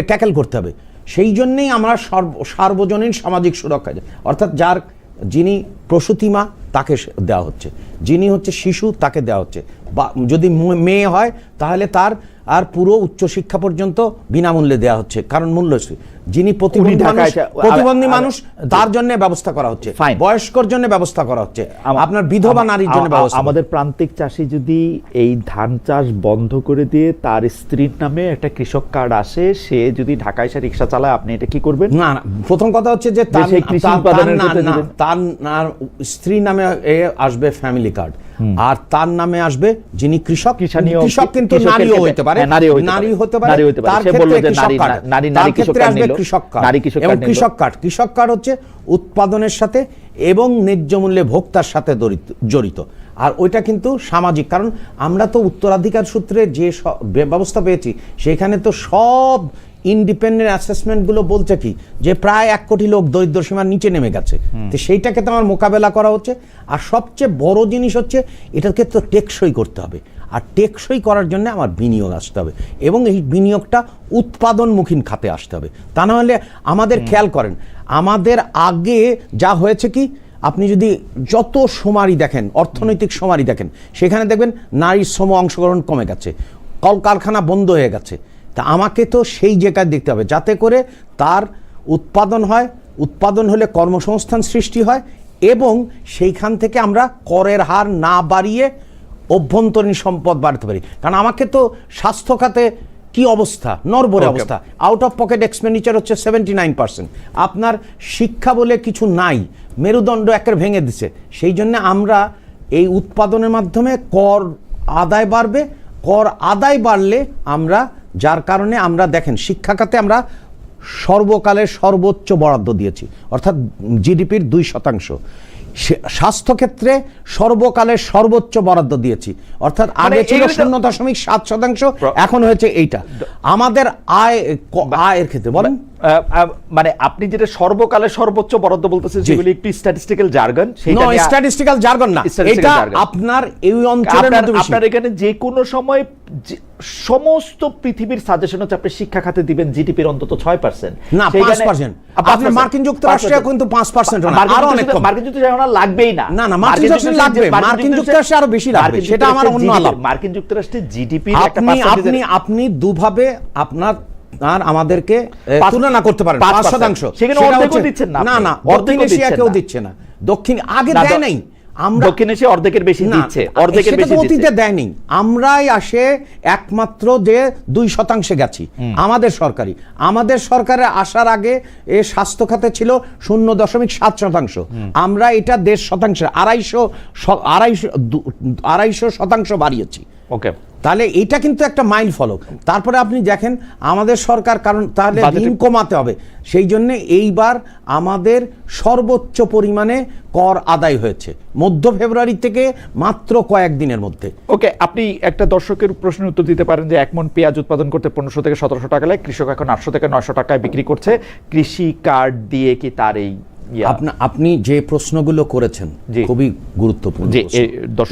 ট্যাকেল করতে হবে। সেই জন্যেই আমরা সার্বজনীন সামাজিক সুরক্ষা, অর্থাৎ যিনি প্রসূতি মা তাকে দেওয়া হচ্ছে, যিনি হচ্ছে শিশু তাকে দেওয়া হচ্ছে, বা যদি মেয়ে হয় তাহলে তার আর পুরো উচ্চশিক্ষা পর্যন্ত বিনামূল্যে দেওয়া হচ্ছে, কারণ মূল্যস্ফীতি। যিনি প্রতিবন্ধী মানুষ তার জন্য ব্যবস্থা করা হচ্ছে, বয়স্কর জন্য ব্যবস্থা করা হচ্ছে, আপনার বিধবা নারীর জন্য ব্যবস্থা। আমাদের প্রান্তিক চাষি যদি এই ধান চাষ বন্ধ করে দিয়ে তার স্ত্রীর নামে একটা কৃষক কার্ড আসে, সে যদি ঢাকায় এসে রিক্সা চালায়, আপনি এটা কি করবেন? না, প্রথম কথা হচ্ছে যে তার স্ত্রীর নামে আসবে ফ্যামিলি কার্ড, আর তার নামে আসবে যিনি কৃষক। কৃষক কিন্তু নারীও হতে পারে, নারী হতে পারে, তার ক্ষেত্রে আসবে কৃষক কার্ড। এবং কৃষক কার্ড হচ্ছে উৎপাদনের সাথে এবং ন্যায্য মূল্যে ভোক্তার সাথে জড়িত। আর ওইটা কিন্তু সামাজিক, কারণ আমরা তো উত্তরাধিকার সূত্রে যে ব্যবস্থা পেয়েছি সেখানে তো সব ইন্ডিপেন্ডেন্ট অ্যাসেসমেন্টগুলো বলছে কি যে প্রায় 1 কোটি লোক দরিদ্র সীমার নিচে নেমে গেছে। তো সেইটাকে তো আমার মোকাবেলা করা হচ্ছে। আর সবচেয়ে বড় জিনিস হচ্ছে এটাকে তো টেকসই করতে হবে, আর টেকসই করার জন্য আমার বিনিয়োগ আসতে হবে, এবং এই বিনিয়োগটা উৎপাদনমুখী খাতে আসতে হবে। তা না হলে আমাদের খেয়াল করেন, আমাদের আগে যা হয়েছে কি, আপনি যদি যত সুমারি দেখেন, অর্থনৈতিক সুমারি দেখেন, সেখানে দেখবেন নারীর শ্রম অংশগ্রহণ কমে গেছে, কলকারখানা বন্ধ হয়ে গেছে। তা আমাকে তো সেই জায়গায় দেখতে হবে যাতে করে তার উৎপাদন হয়, উৎপাদন হলে কর্মসংস্থান সৃষ্টি হয়, এবং সেইখান থেকে আমরা করের হার না বাড়িয়ে অভ্যন্তরীণ সম্পদ বাড়াতে পারি। কারণ আমাকে তো স্বাস্থ্য খাতে কি অবস্থা, নড়বড়ে অবস্থা, আউট অফ পকেট এক্সপেন্ডিচার হচ্ছে 79%। আপনার শিক্ষা বলে কিছু নাই, মেরুদণ্ড একের ভেঙে দিছে। সেই জন্য আমরা এই উৎপাদনের মাধ্যমে কর আদায় বাড়বে, কর আদায় বাড়লে আমরা, যার কারণে আমরা দেখেন শিক্ষা খাতে আমরা সর্বকালের সর্বোচ্চ বরাদ্দ দিয়েছি, অর্থাৎ জিডিপির 2%। স্বাস্থ্যক্ষেত্রে সর্বকালের সর্বোচ্চ বরাদ্দ দিয়েছি, অর্থাৎ আগে ছিল 0.7%, এখন হয়েছে এইটা। আমাদের আয়ের ক্ষেত্রে বলেন, মানে আপনি যেটা সর্বকালের সর্বোচ্চ বরাদ্দ বলতেছেন সেগুলি একটু স্ট্যাটিস্টিক্যাল জার্গন। সেটা স্ট্যাটিস্টিক্যাল জার্গন না, এটা আপনার এই অঞ্চলের মধ্যে আপনার এখানে যে কোনো সময় সমস্ত পৃথিবীর সাজেশন হচ্ছে আপনি শিক্ষা খাতে দিবেন জিডিপির অন্তত 6%, না 5%। আপনার মার্কিন যুক্তরাষ্ট্রে কিন্তু 5% না, আরো অনেক কম। মার্কিন যুক্তরাষ্ট্রে লাগবেই না, না মার্কিন যুক্তরাষ্ট্রে লাগবে, মার্কিন যুক্তরাষ্ট্রে আরো বেশি লাগবে, সেটা আমার অন্য আলাপ। মার্কিন যুক্তরাষ্ট্রে জিডিপির একটা আপনি দুভাবে আপনার আর আমাদেরকে তুলনা করতে পারেন। 5%, সেখানে অর্ধেকও দিচ্ছেন না, না দক্ষিণ এশিয়া কেউ দিচ্ছে না, দক্ষিণ আগে দেয় নাই, আমরা দক্ষিণ এশিয়া অর্ধেকের বেশি দিচ্ছে, অর্ধেকের বেশি দিচ্ছে, অতীতে দেয়নি। আমরাই আসে একমাত্র যে 2% গেছি আমাদের সরকারে আসার আগে এ স্বাস্থ্য খাতে ছিল 0.7%, আমরা এটা 1.5%, 250% বাড়িয়েছি। ওকে, তাহলে এটা কিন্তু একটা মাইল ফলক। তারপরে আপনি দেখেন আমাদের সরকার, কারণ তাহলে ঋণ কমাতে হবে, সেই জন্য এইবার আমাদের সর্বোচ্চ পরিমাণে কর আদায় হয়েছে মধ্য ফেব্রুয়ারি থেকে, মাত্র কয়েকদিনের মধ্যে। ওকে, আপনি একটা দর্শকের প্রশ্নের উত্তর দিতে পারেন যে 1 মণ পেঁয়াজ উৎপাদন করতে 1500 থেকে 1700 টাকা লাগে, কৃষক এখন 800 থেকে 900 টাকায় বিক্রি করছে, কৃষি কার্ড দিয়ে কি তার এই আপনি যে প্রশ্নগুলো করেছেন খুবই গুরুত্বপূর্ণ।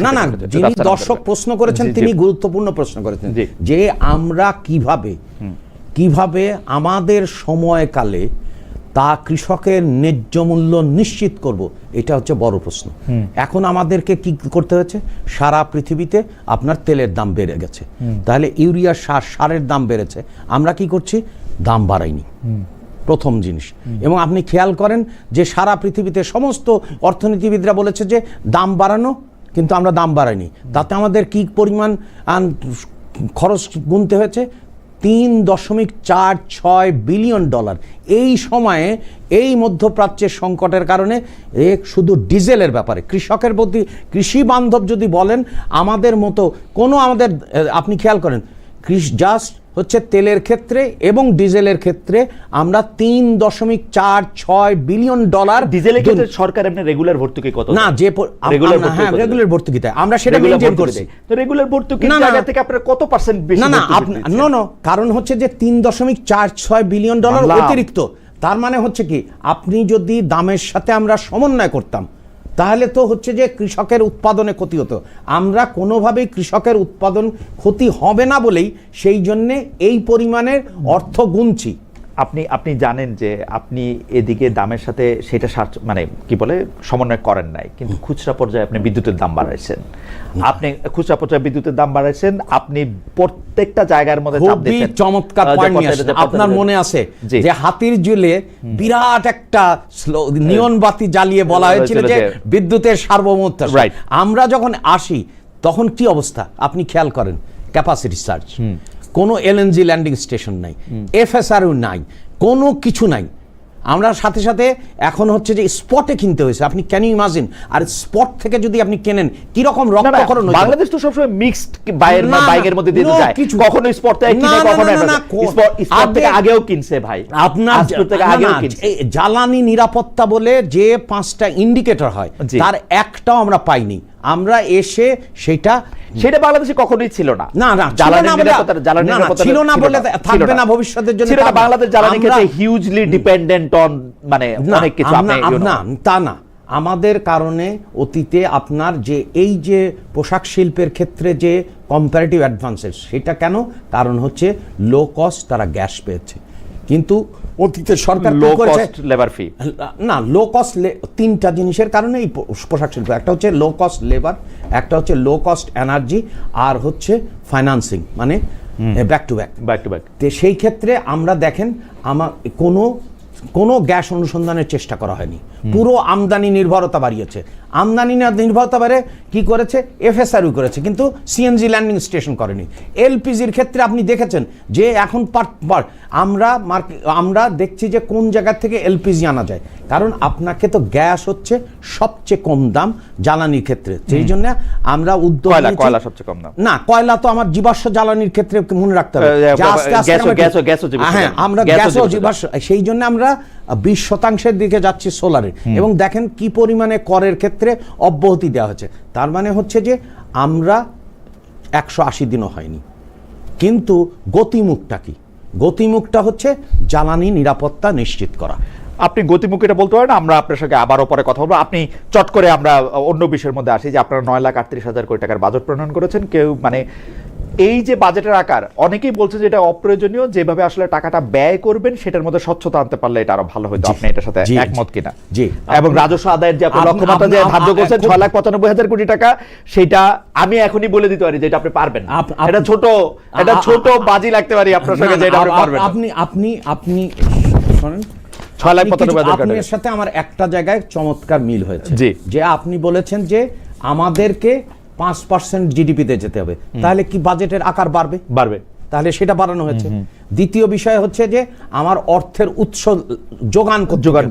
না যিনি দর্শক প্রশ্ন করেছেন তিনি গুরুত্বপূর্ণ প্রশ্ন করেছেন, যে আমরা কিভাবে আমাদের সময়কালে তা কৃষকের ন্যায্য মূল্য নিশ্চিত করব, এটা হচ্ছে বড় প্রশ্ন। এখন আমাদেরকে কি করতে হয়েছে, সারা পৃথিবীতে আপনার তেলের দাম বেড়ে গেছে, তাহলে ইউরিয়া সারের দাম বেড়েছে, আমরা কি করছি, দাম বাড়াইনি, প্রথম জিনিস। এবং আপনি খেয়াল করেন যে সারা পৃথিবীতে সমস্ত অর্থনীতিবিদরা বলেছে যে দাম বাড়ানো, কিন্তু আমরা দাম বাড়াইনি। তাতে আমাদের কি পরিমাণ খরচ গুনতে হয়েছে? $3.46 বিলিয়ন। এই সময়ে এই মধ্যপ্রাচ্যের সংকটের কারণে শুধু ডিজেলের ব্যাপারে কৃষকের প্রতি কৃষি বান্ধব যদি বলেন, আমাদের মতো কোনো আমাদের আপনি খেয়াল করেন জাস্ট হচ্ছে তেলের ক্ষেত্রে এবং ডিজেলের ক্ষেত্রে আমরা $3.46 বিলিয়ন। ডিজেলের ক্ষেত্রে সরকার এমনি রেগুলার ভর্তুকি কত? না, যে রেগুলার ভর্তুকি দেয়, আমরা সেটা মেইনটেইন করছি। তো রেগুলার ভর্তুকির জায়গা থেকে আপনারা কত পার্সেন্ট বেশি? না, কারণ হচ্ছে যে $3.46 বিলিয়ন অতিরিক্ত। তার মানে হচ্ছে কি, আপনি যদি দামের সাথে আমরা সমন্বয় করতাম তাহলে তো হচ্ছে যে কৃষকের উৎপাদনে ক্ষতি হতো। আমরা কোনোভাবেই কৃষকের উৎপাদন ক্ষতি হবে না বলেই সেই জন্যে এই পরিমাণের অর্থ গুনছি। আপনি জানেন যে আপনি এদিকে দামের সাথে সেটা মানে কি বলে সমন্বয় করেন নাই, কিন্তু খুচরা পর্যায়ে আপনি বিদ্যুতের দাম বাড়াইছেন। আপনি খুচরা পর্যায়ে বিদ্যুতের দাম বাড়াইছেন, আপনি প্রত্যেকটা জায়গার মধ্যে চাপ দিয়েছেন। চমৎকার পয়েন্ট নিয়ে আসেন। আপনার মনে আছে যে হাতির ঝুলে বিরাট একটা নিয়ন বাতি জ্বালিয়ে বলা হয়েছিল যে বিদ্যুতের সার্বভৌমত্ব। আমরা যখন আসি তখন কি অবস্থা আপনি খেয়াল করেন, ক্যাপাসিটি চার্জ, কোনো এলএনজি ল্যান্ডিং স্টেশন নাই, এফএসআরও নাই, কোনো কিছু নাই। আমরা সাথে সাথে এখন হচ্ছে যে স্পটে কিনতে হয়েছে। আপনি ক্যান ইউ ইমাজিন? আর স্পট থেকে যদি আপনি কেনেন কি রকম রক্তকরণ হয়েছে। বাংলাদেশ তো সবসময় মিক্সড বাইকের মধ্যে দিয়ে যায়, কখনো স্পট থেকে কিনে, কখনো স্পট থেকে আগেও কিনছে ভাই। আপনার জ্বালানি নিরাপত্তা বলে যে 5টা ইন্ডিকেটর হয়, তার একটাও আমরা পাইনি। আমরা এসে সেটা বাংলাদেশে কখনোই ছিল না। ছিল না বলে থাকবে না ভবিষ্যতের জন্য। বাংলাদেশ জ্বালানি ক্ষেত্রে হিউজলি ডিপেন্ডেন্ট অন মানে অনেক কিছু। তা না, আমাদের কারণে অতীতে আপনার যে এই যে পোশাক শিল্পের ক্ষেত্রে যে কম্পারেটিভ অ্যাডভান্সেস, সেটা কেন? কারণ হচ্ছে লো কস্ট তারা গ্যাস পেয়েছে। কিন্তু অতীতে সরকার লো কস্ট লেবার ফি, না লো কস্ট, 3টা জিনিসের কারণে এই পোশাক শিল্প, একটা হচ্ছে লো কস্ট লেবার, একটা হচ্ছে লো কস্ট এনার্জি, আর হচ্ছে ফাইন্যান্সিং, মানে ব্যাক টু ব্যাক। তো সেই ক্ষেত্রে আমরা দেখেন আমার কোনো গ্যাস অনুসন্ধানের চেষ্টা করা হয়নি, পুরো আমদানি নির্ভরতা বাড়িয়েছে। আমদানি নির্ভরতা বাড়ে কি করেছে? এফএসআরও করেছে, কিন্তু সিএনজি ল্যান্ডিং স্টেশন করেনি। এলপিজির ক্ষেত্রে আপনি দেখেছেন যে এখন আমরা দেখছি যে কোন জায়গা থেকে এলপিজি আনা যায়, কারণ আপনাকে তো গ্যাস হচ্ছে সবচেয়ে কম দাম জ্বালানির ক্ষেত্রে। সেই জন্য আমরা উদ্যোগ, কয়লা সবচেয়ে কম দাম না, কয়লা তো আমার জীবাশ্ম জ্বালানির ক্ষেত্রে মনে রাখতে হবে। হ্যাঁ, আমরা গ্যাস ও জীবাশ্ম, সেই জন্য আমরা 20% দিকে যাচ্ছি সোলারের। এবং দেখেন কি পরিমাণে করের ক্ষেত্রে অব্যাহতি দেওয়া হয়েছে। তার মানে হচ্ছে যে আমরা 180 দিনও হয়নি, কিন্তু গতিমুখটা কি? গতিমুখটা হচ্ছে জ্বালানি নিরাপত্তা নিশ্চিত করা। আপনি গতিমুখ এটা বলতে পারেন। আমরা আপনার সঙ্গে আবারও পরে কথা বলবো। আপনি চট করে আমরা অন্য বিষয়ের মধ্যে আসি যে আপনারা 9,38,000 কোটি টাকার বাজেট প্রণয়ন করেছেন। কেউ মানে এই যে বাজেটের আকার, অনেকেই বলছে যে এটা অপ্রয়োজনীয়, যেভাবে আসলে টাকাটা ব্যয় করবেন সেটার মধ্যে স্বচ্ছতা আনতে পারলে এটা আরো ভালো হতো। আপনি এটার সাথে একমত কিনা? জি। এবং রাজস্ব আদায়ের যে আপনি লক্ষ্যমাত্রা যে ধার্য করেছেন 6,95,000 কোটি টাকা, সেটা আমি এখনই বলে দিতে পারি যে এটা আপনি পারবেন। এটা ছোট বাজি লাগতে পারি আপনার সঙ্গে, যে এটা আপনি পারবেন। আপনি শুনেন, 6,95,000 আপনার সাথে আমার একটা জায়গায় চমৎকার মিল হয়েছে, জি, যে আপনি বলেছেন যে আমাদেরকে 5% জিডিপিতে যেতে হবে, তাহলে কি বাজেটের আকার বাড়বে? তাহলে সেটা বাড়ানো হয়েছে। দ্বিতীয় বিষয় হচ্ছে যে আমার অর্থের উৎস যোগান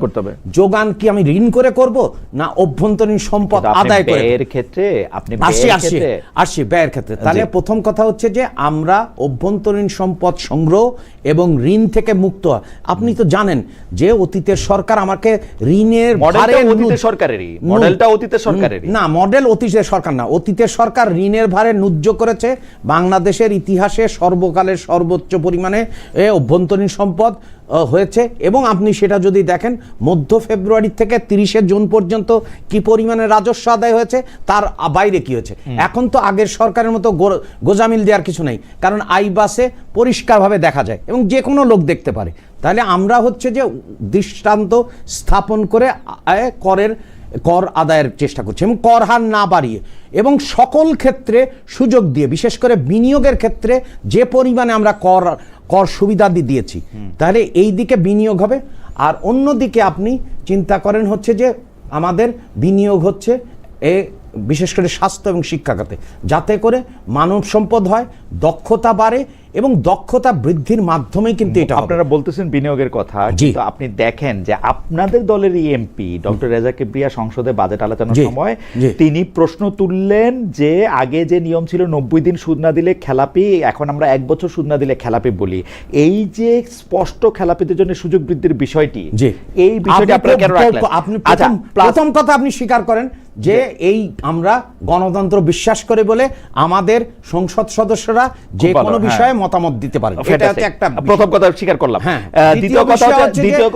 করতে হবে। যোগান কি আমি ঋণ করে করব, না অভ্যন্তরীণ সম্পদ আদায় করে? এর ক্ষেত্রে আপনি আসি ব্যয়ের ক্ষেত্রে। তাহলে প্রথম কথা হচ্ছে যে আমরা অভ্যন্তরীণ সম্পদ সংগ্রহ এবং ঋণ থেকে মুক্ত। আপনি তো জানেন যে অতীতের সরকার আমাকে ঋণের না, মডেল অতীতের সরকার না, অতীতের সরকার ঋণের ভারে নুজ্জ করেছে। বাংলাদেশের ইতিহাসে সর্বকালের সর্বোচ্চ পরিমাণে অভ্যন্তরীণ সম্পদ হয়েছে। এবং আপনি সেটা যদি দেখেন মধ্য ফেব্রুয়ারি থেকে 30শে জুন পর্যন্ত কি পরিমাণে রাজস্ব আদায় হয়েছে, তার বাইরে কি হয়েছে। এখন তো আগের সরকারের মতো গোজামিল দেওয়ার কিছু নেই, কারণ আইবাসে পরিষ্কারভাবে দেখা যায় এবং যে কোনো লোক দেখতে পারে। তাহলে আমরা হচ্ছে যে দৃষ্টান্ত স্থাপন করে কর আদায়ের চেষ্টা করছে এবং কর হার না বাড়িয়ে এবং সকল ক্ষেত্রে সুযোগ দিয়ে, বিশেষ করে বিনিয়োগের ক্ষেত্রে যে পরিমাণে আমরা কর সুবিধা দিয়েছি, তাহলে এই দিকে বিনিয়োগ হবে। আর অন্যদিকে আপনি চিন্তা করেন হচ্ছে যে আমাদের বিনিয়োগ হচ্ছে বিশেষ করে স্বাস্থ্য এবং শিক্ষা খাতে, যাতে করে মানব সম্পদ হয়, দক্ষতা বাড়ে এবং দক্ষতা বৃদ্ধির মাধ্যমেই কিন্তু এটা আপনারা বলতেছেন বিনিয়োগের কথা, কিন্তু আপনি দেখেন যে আপনাদের দলের এমপি ডক্টর রেজা কিবরিয়া সংসদে বাজেট আলোচনার সময় তিনি প্রশ্ন তুললেন যে আগে যে নিয়ম ছিল 90 দিন সুদ না দিলে খেলাপি, এখন আমরা 1 বছর সুদ না দিলে খেলাপি বলি। এই যে স্পষ্ট খেলাপিদের জন্য সুযোগ বৃদ্ধির বিষয়টি, এই বিষয়টি আপনারা কেন রাখলেন? আপনি প্রথম কথা আপনি স্বীকার করেন যে এই আমরা গণতন্ত্র বিশ্বাস করে বলে আমাদের সংসদ সদস্যরা যে কোনো বিষয়ে মতামত দিতে পারেন, এটা হচ্ছে একটা প্রথম কথা স্বীকার করলাম। দ্বিতীয়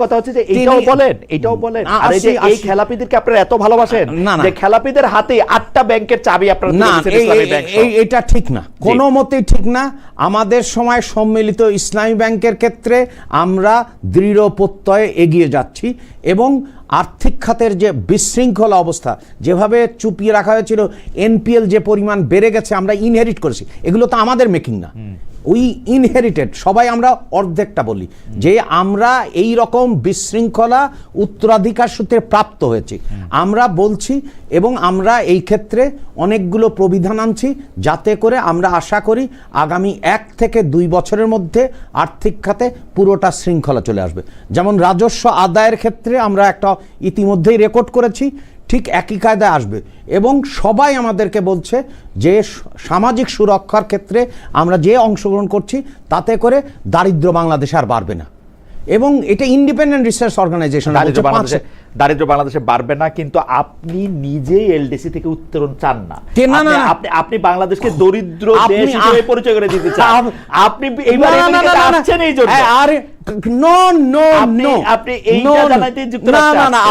কথা হচ্ছে যে এটাও বলেন আর এই খেলাপিদেরকে আপনারা এত ভালোবাসেন যে খেলাপিদের হাতে 8টা ব্যাংকের চাবি আপনারা দিয়েছেন ইসলামী ব্যাংক। এটা ঠিক না, কোনো মতেই ঠিক না। আমাদের সময় সম্মিলিত ইসলামী ব্যাংকের ক্ষেত্রে আমরা দৃঢ় প্রত্যয়ে এগিয়ে যাচ্ছি এবং আর্থিক খাতের যে বিশৃঙ্খলা অবস্থা যেভাবে চুপিয়ে রাখা হয়েছিল, এনপিএল যে পরিমাণ বেড়ে গেছে, আমরা ইনহেরিট করেছি, এগুলো তো আমাদের মেকিং না, উই ইনহেরিটেড। সবাই আমরা অর্ধেকটা বলি যে আমরা এই রকম বিশৃঙ্খলা উত্তরাধিকার সূত্রে প্রাপ্ত হয়েছি, আমরা বলছি এবং আমরা এই ক্ষেত্রে অনেকগুলো প্রবিধান আনছি যাতে করে আমরা আশা করি আগামী 1 থেকে 2 বছরের মধ্যে আর্থিক খাতে পুরোটা শৃঙ্খলা চলে আসবে। যেমন রাজস্ব আদায়ের ক্ষেত্রে আমরা একটা ইতিমধ্যেই রেকর্ড করেছি, ঠিক একই কায়দায় আসবে এবং সবাই আমাদেরকে বলছে যে সামাজিক সুরক্ষার ক্ষেত্রে আমরা যে অংশগ্রহণ করছি তাতে করে দারিদ্র বাংলাদেশে আর বাড়বে না। এবং এটা ইন্ডিপেন্ডেন্ট রিসার্চ অর্গানাইজেশন, দারিদ্র বাংলাদেশে বাড়বে না, কিন্তু আপনি নিজেই এলডিসি থেকে উত্তরণ চান না। আপনি বাংলাদেশকে দরিদ্র দেশ হিসেবে পরিচয় করে দিতে চান। আপনি এইবার আসছেন এই জন্য।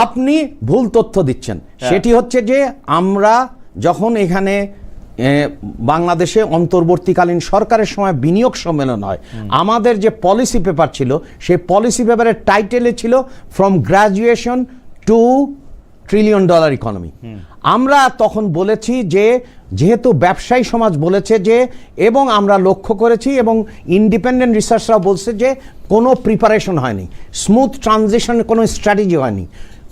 আপনি ভুল তথ্য দিচ্ছেন। সেটি হচ্ছে যে আমরা যখন এখানে বাংলাদেশে অন্তর্বর্তীকালীন সরকারের সময় বিনিয়োগ সম্মেলন হয়, আমাদের যে পলিসি পেপার ছিল সেই পলিসি পেপারের টাইটেলে ছিল from graduation to $1 trillion economy. আমরা তখন বলেছি যে যেহেতু ব্যবসায়ী সমাজ বলেছে যে, এবং আমরা লক্ষ্য করেছি এবং ইন্ডিপেন্ডেন্ট রিসার্চরা বলছে যে কোনো প্রিপারেশন হয়নি, স্মুথ ট্রানজিশনের কোনো স্ট্র্যাটেজি হয়নি,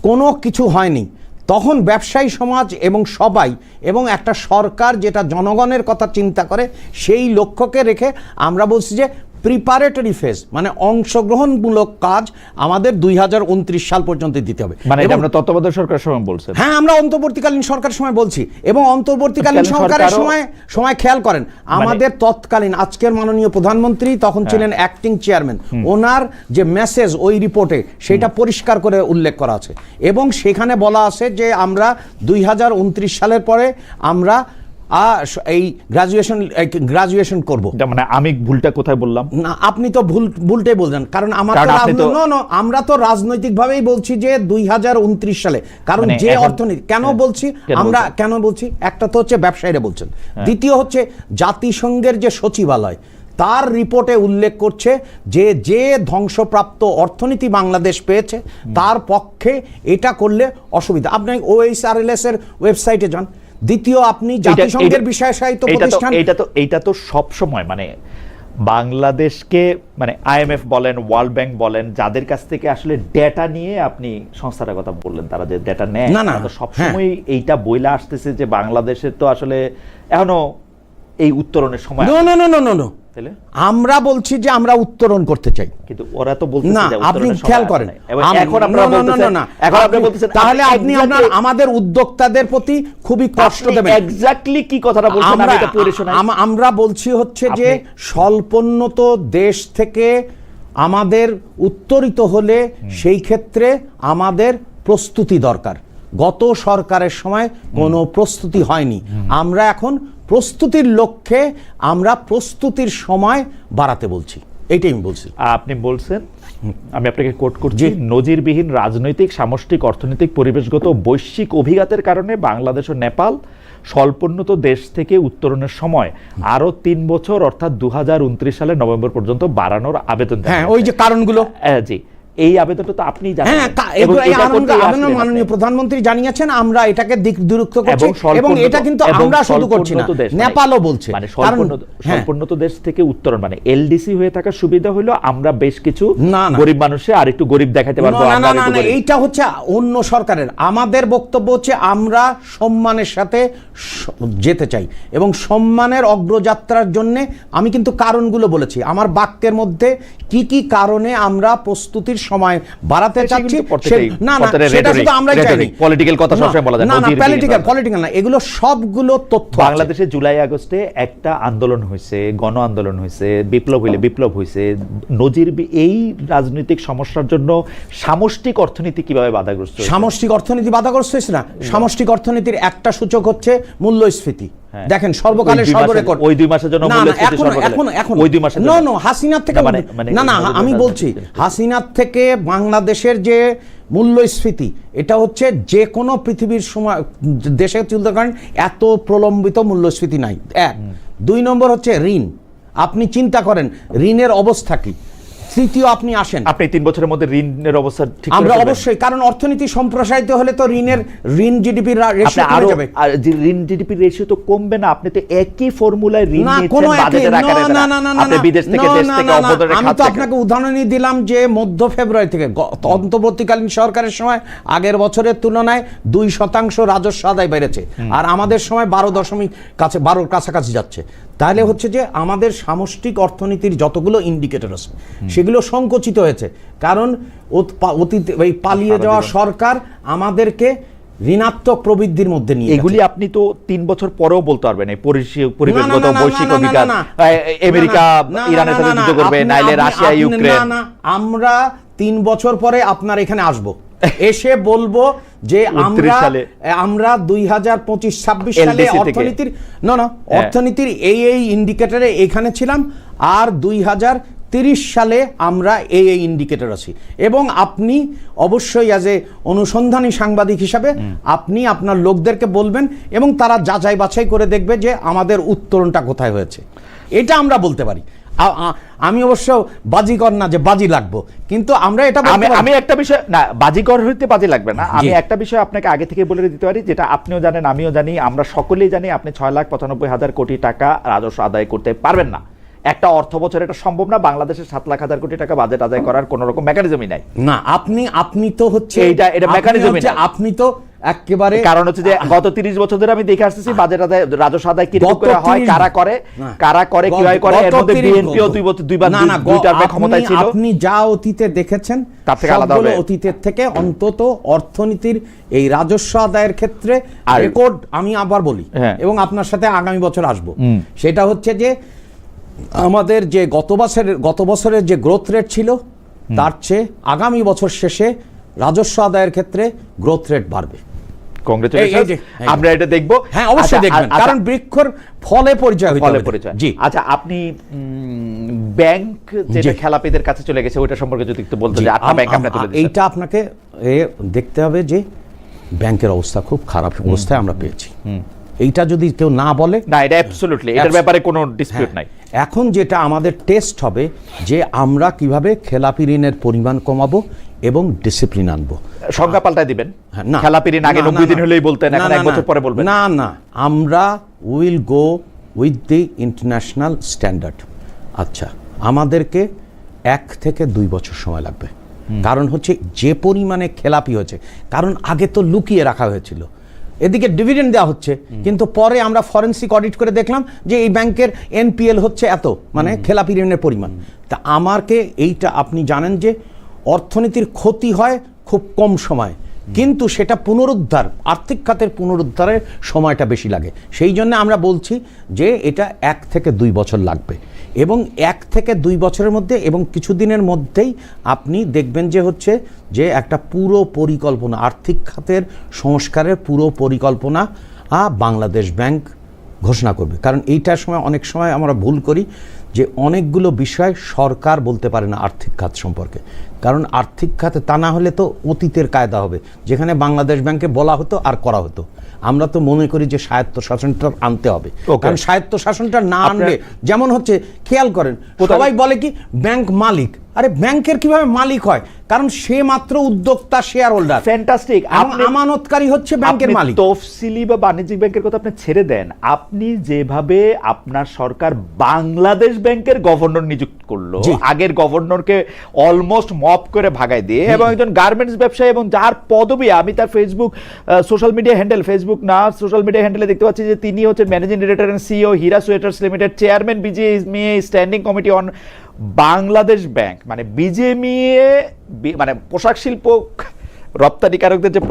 কোনো কিছু হয়নি। তখন ব্যবসায়ী সমাজ এবং সবাই এবং একটা সরকার যেটা জনগণের কথা চিন্তা করে সেই লক্ষ্যকে রেখে আমরা বলছি যে প্রিপারেটরি ফেজ মানে অংশগ্রহণমূলক কাজ আমাদের 2029 সাল পর্যন্ত দিতে হবে। মানে এটা আমরা তত্ত্বাবধায়ক সরকারের সময় বলছেন? হ্যাঁ, আমরা অন্তর্বর্তীকালীন সরকারের সময় বলছি এবং অন্তর্বর্তীকালীন সরকারের সময় খেয়াল করেন আমাদের তৎকালীন আজকের মাননীয় প্রধানমন্ত্রী তখন ছিলেন অ্যাক্টিং চেয়ারম্যান, ওনার যে মেসেজ ওই রিপোর্টে সেটা পরিষ্কার করে উল্লেখ করা আছে এবং সেখানে বলা আছে যে আমরা 2029 সালের পরে আমরা এই গ্রাজুয়েশন করব। মানে আমি ভুলটা কোথায় বললাম? না, আপনি তো ভুলটাই বলছেন, কারণ আমরা তো রাজনৈতিকভাবেই বলছি যে 2029 সালে, কারণ যে অর্থনীতি কেন বলছি একটা তো হচ্ছে ব্যবসায়ীরা বলছেন, দ্বিতীয় হচ্ছে জাতিসংঘের যে সচিবালয় তার রিপোর্টে উল্লেখ করছে যে যে ধ্বংসপ্রাপ্ত অর্থনীতি বাংলাদেশ পেয়েছে তার পক্ষে এটা করলে অসুবিধা। আপনি OHRLS এর ওয়েবসাইটে যান। দ্বিতীয়, আপনি জাতিসংঘের বিষয় সাহিত্য প্রতিষ্ঠান, এইটা তো সব সময় মানে বাংলাদেশকে মানে IMF বলেন, ওয়ার্ল্ড ব্যাংক বলেন, যাদের কাছ থেকে আসলে ডেটা নিয়ে আপনি সংস্থাটার কথা বললেন, তারা যে ডেটা নেয় তো সবসময় এইটা বইলা আসতেছে যে বাংলাদেশের তো আসলে এখনো এই উত্তরণের সময়। আমরা বলছি যে আমরা উত্তরণ করতে চাই, কিন্তু ওরা তো বলতেছে না। আপনি খেয়াল করেন, তাহলে আপনি আমাদের উদ্যোক্তাদের প্রতি খুবই কষ্ট দেবেন। এক্স্যাক্টলি কি কথাটা বলছেন আমি এটা পড়ে শোনাই। আমরা বলছি হচ্ছে যে স্বল্পোন্নত দেশ থেকে আমাদের উত্তরিত হলে সেই ক্ষেত্রে আমাদের প্রস্তুতি দরকার। গত সরকারের সময় কোনো প্রস্তুতি হয়নি, আমরা এখন প্রস্তুতির লক্ষ্যে আমরা প্রস্তুতির সময় বাড়াতে বলছি, এইটাই আমি বলছি। আপনি বলছেন, আমি আপনাকে কোট করছি, নজিরবিহীন রাজনৈতিক, সামষ্টিক, অর্থনৈতিক, পরিবেশগত, বৈশ্বিক অভিঘাতের কারণে বাংলাদেশ ও নেপাল স্বল্পোন্নত দেশ থেকে উত্তরণের সময় আরো 3 বছর অর্থাৎ 2029 সালের নভেম্বর পর্যন্ত বাড়ানোর আবেদন। হ্যাঁ, ওই যে কারণগুলো। জি, এই আবেদনটা তো আপনি জানেন। হ্যাঁ, মাননীয় প্রধানমন্ত্রী জানিয়েছেন, আমরা এটাকে দিক দুরুক্ত করছি এবং এটা কিন্তু আমরা শুধু করছি না, নেপালও বলছে। মানে স্বল্পোন্নত দেশ থেকে উত্তরণ, মানে এলডিসি হয়ে থাকার সুবিধা হলো আমরা বেশ কিছু গরিব মানুষে আর একটু গরিব দেখাতে পারবো। এইটা হচ্ছে অন্য সরকারের। আমাদের বক্তব্য হচ্ছে আমরা সম্মানের সাথে যেতে চাই এবং সম্মানের অগ্রযাত্রার জন্য আমি কিন্তু কারণগুলো বলেছি। আমার বাক্যের মধ্যে কি কি কারণে আমরা প্রস্তুতির সময় বাড়াতে চাচ্ছি, না না সেটা শুধু আমরাই চাইনি। পলিটিক্যাল কথা সবসময় বলা যায় না, পলিটিক্যাল না, এগুলো সবগুলো তথ্য। বাংলাদেশে জুলাই আগস্টে একটা আন্দোলন হয়েছে, গণ আন্দোলন হয়েছে, বিপ্লব হইলে বিপ্লব হয়েছে। এই রাজনৈতিক সমস্যার জন্য সামষ্টিক অর্থনীতি কিভাবে বাধাগ্রস্ত? সামষ্টিক অর্থনীতি বাধাগ্রস্ত হয়েছে না, সামষ্টিক অর্থনীতির একটা সূচক হচ্ছে মূল্যস্ফীতি। দেখেন সর্বকালের সর্বরেকর্ড ওই 2 মাসের জন্য এখন ওই 2 মাসের জন্য হাসিনার থেকে না আমি বলছি হাসিনার থেকে বাংলাদেশের যে মূল্যস্ফীতি, এটা হচ্ছে যে কোনো পৃথিবীর সময় দেশে তুলতে পারেন এত প্রলম্বিত মূল্যস্ফীতি নাই। 1 2 নম্বর হচ্ছে ঋণ। আপনি চিন্তা করেন ঋণের অবস্থা কি। তৃতীয়, আপনি আসেন, আপনি 3 বছরের মধ্যে ঋণের অবস্থা ঠিক আমরা অবশ্যই, কারণ অর্থনীতি সম্প্রসারিত হলে তো ঋণ জিডিপি রেশিও কমে যাবে। আর ঋণ জিডিপি রেশিও তো কমবে না। আপনি তো একই ফর্মুলায় ঋণ নিচ্ছেন বাজেটের আকারে। আপনি বিদেশ থেকে দেশ থেকে অবদানে আমি তো আপনাকে উদাহরণই দিলাম যে মধ্য ফেব্রুয়ারি থেকে অন্তর্বর্তীকালীন সরকারের সময় আগের বছরের তুলনায় 2% রাজস্ব আদায় বেড়েছে, আর আমাদের সময় 12.12 কাছাকাছি যাচ্ছে। তাহলে হচ্ছে যে আমাদের সামষ্টিক অর্থনীতির যতগুলো ইন্ডিকেটর আছে সেগুলো সংকুচিত হয়েছে, কারণ অতীতে পালিয়ে যাওয়া সরকার আমাদেরকে ঋণাত্মক প্রবৃদ্ধির মধ্যে নিয়ে। এগুলি আপনি তো 3 বছর পরেও বলতে পারবেন। এই পরিবেশগত বৈশ্বিক অধিকার, আমেরিকা ইরানের সাথে যুদ্ধ করবে, নাইলে রাশিয়া ইউক্রেন। আমরা 3 বছর পরে আপনার এখানে আসব, এসে বলবো যে আমরা 2025-26 সালে অর্থনীতির অর্থনীতির এই ইন্ডিকেটরে এখানে ছিলাম, আর 2030 সালে আমরা এই ইন্ডিকেটর আছি। এবং আপনি অবশ্যই অ্যাজ এ অনুসন্ধানী সাংবাদিক হিসাবে আপনি আপনার লোকদেরকে বলবেন এবং তারা যাচাই বাছাই করে দেখবে যে আমাদের উত্তরণটা কোথায় হয়েছে। এটা আমরা বলতে পারি। আমি অবশ্য বাজিকর না যে বাজি লাগবো, কিন্তু আমরা এটা আমি একটা বিষয় না, বাজিকর হইতে বাজি লাগবে না। আমি একটা বিষয় আপনাকে আগে থেকে বলে দিতে পারি, যেটা আপনিও জানেন আমিও জানি, আমরা সকলেই জানি, আপনি 6,95,000 কোটি টাকা রাজস্ব আদায় করতে পারবেন না। একটা অর্থ বছর এটা সম্ভব না। বাংলাদেশের 7,00,000 কোটি টাকা বাজেট আদায় করার কোন রকম মেকানিজমই নাই। না, আপনি তো হচ্ছে এটা মেকানিজমই নাই। আপনি তো একেবারে, কারণ হচ্ছে যে গত 30 বছর ধরে আমি দেখে আসতেছি বাজেট আদায়, রাজস্ব আদায় কি করে হয়, কারা করে কিভাবে করে। এর মধ্যে বিএনপিও দুইবার ক্ষমতায় ছিল। আপনি যা অতীতে দেখেছেন তার থেকে আলাদা হবে। অতীতের থেকে অন্তত অর্থনীতির এই রাজস্ব আদায়ের ক্ষেত্রে রেকর্ড আমি আবার বলি এবং আপনার সাথে আগামী বছর আসব, সেটা হচ্ছে যে আমাদের যে গত বছরের যে গ্রোথ রেট ছিল তার চেয়ে আগামী বছর শেষে রাজস্ব আদায়ের ক্ষেত্রে গ্রোথ রেট বাড়বে। আমরা এটা দেখব। হ্যাঁ, অবশ্যই দেখবেন, কারণ বৃক্ষর ফলে পরিচয় হইতে হবে। জি, আচ্ছা, আপনি ব্যাংক যেটা খেলাপিদের কাছে চলে গেছে ওটা সম্পর্কে যদি একটু বলতেন যে আপনার ব্যাংক আপনি তুলে দিয়েছেন। এইটা আপনাকে দেখতে হবে যে ব্যাংকের অবস্থা খুব খারাপ অবস্থায় আমরা পেয়েছি। এইটা যদি কেউ না বলে, না, এটা অ্যাবসলিউটলি, এটার ব্যাপারে কোনো ডিসপিউট নাই। এখন যেটা আমাদের টেস্ট হবে যে আমরা কিভাবে খেলাপি ঋণের পরিমাণ কমাবো এবং ডিসিপ্লিন আনবো। সংজ্ঞা পাল্টায় দিবেন। খেলাপি ঋণ আগে 90 দিন হলেই বলতেন, এখন 1 বছর পরে বলবেন। না, আমরা will go with the international standard. আচ্ছা, আমাদেরকে 1 থেকে 2 বছর সময় লাগবে, কারণ হচ্ছে যে পরিমাণে খেলাপি হয়েছে, কারণ আগে তো লুকিয়ে রাখা হয়েছিল, এদিকে ডিভিডেন্ড দেওয়া হচ্ছে, কিন্তু পরে আমরা ফরেনসিক অডিট করে দেখলাম যে এই ব্যাংকের এনপিএল হচ্ছে এত, মানে খেলাপি ঋণের পরিমাণ। তা আমাকে এইটা আপনি জানেন যে অর্থনীতির ক্ষতি হয় খুব কম সময়, কিন্তু সেটা পুনরুদ্ধার, আর্থিক খাতের পুনরুদ্ধারের সময়টা বেশি লাগে। সেই জন্য আমরা বলছি যে এটা 1 থেকে 2 বছর লাগবে, এবং 1 থেকে 2 বছরের মধ্যে এবং কিছুদিনের মধ্যেই আপনি দেখবেন যে হচ্ছে যে একটা পুরো পরিকল্পনা, আর্থিক খাতের সংস্কারের পুরো পরিকল্পনা বাংলাদেশ ব্যাংক ঘোষণা করবে। কারণ এইটার সময় অনেক সময় আমরা ভুল করি যে অনেকগুলো বিষয় সরকার বলতে পারে না আর্থিক খাত সম্পর্কে, কারণ আর্থিক খাতে তা না হলে তো অতীতের কায়দা হবে, যেখানে বাংলাদেশ ব্যাংকে বলা হতো আর করা হতো। আমরা তো মনে করি যে স্বায়ত্ত শাসনটা আনতে হবে, কারণ স্বায়ত্ত শাসনটা না আনলে যেমন হচ্ছে, খেয়াল করেন সবাই বলে কি ব্যাংক মালিক, আরে ব্যাংকের কিভাবে মালিক হয়? কারণ সে মাত্র উদ্যোক্তা, শেয়ার হোল্ডার। ফ্যান্টাস্টিক। আমানতকারী হচ্ছে ব্যাংকের মালিক। তফসিলি বা বাণিজ্যিক ব্যাংকের কথা আপনি ছেড়ে দেন, আপনি যেভাবে আপনার সরকার বাংলাদেশ ব্যাংকের গভর্নর নিযুক্ত করলো, আগের গভর্নরকে অলমোস্ট মপ করে ভাগায় দিয়ে, এবং একজন গার্মেন্টস ব্যবসায়ী এবং যার পদবি আমি তার Facebook social media handle, Facebook না সোশ্যাল মিডিয়া হ্যান্ডেলে দেখতে পাচ্ছি যে তিনি হচ্ছেন managing director and CEO Hira sweaters limited, chairman BGMEA standing committee on Bangladesh bank, মানে বিজিএমইএ মানে পোশাক শিল্প রপ্তানিকারকদের যে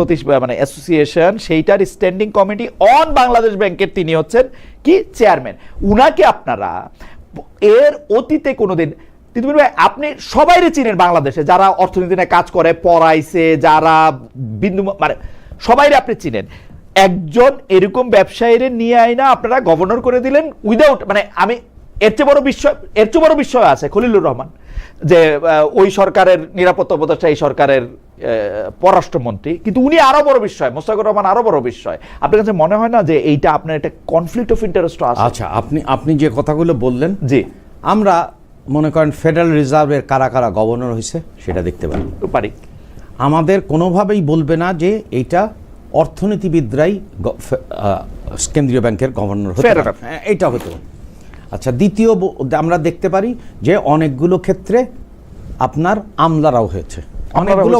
মানে অ্যাসোসিয়েশন, সেইটার স্ট্যান্ডিং কমিটি অন বাংলাদেশ ব্যাংকের তিনি হচ্ছেন কি চেয়ারম্যান। উনাকে আপনারা এর অতীতে কোনোদিন, আপনি সবাইরে চিনেন বাংলাদেশে, যারা অর্থনীতি নিয়ে কাজ করে, পড়াইছে, যারা বিন্দু মানে সবাইরে আপনি চিনেন, একজন এরকম ব্যবসায়ীরে নিয়ে আইনা আপনারা গভর্নর করে দিলেন উইদাউট, মানে আমি এর চেয়ে বড় বিষয় আছে খলিলুর রহমান, যে ওই সরকারের নিরাপত্তা উপদেষ্টা, এই সরকারের পররাষ্ট্রমন্ত্রী, কিন্তু উনি আরো বড় বিষয়, মোস্তাকুর রহমান আরো বড় বিষয়। আপনার কাছে মনে হয় না যে এইটা আপনার একটা কনফ্লিক্ট অফ ইন্টারেস্ট আছে? আচ্ছা, আপনি যে কথাগুলো বললেন, জি, আমরা মনে করেন ফেডারেল রিজার্ভের কারা কারা গভর্নর হয়েছে সেটা দেখতে পারি। আমাদের কোনোভাবেই বলবে না যে এইটা অর্থনীতিবিদরাই কেন্দ্রীয় ব্যাংকের গভর্নর হতে পারে, এইটা হতো। আচ্ছা, দ্বিতীয় আমরা দেখতে পারি যে অনেকগুলো ক্ষেত্রে আপনার আমলারাও হয়েছে, অনেকগুলো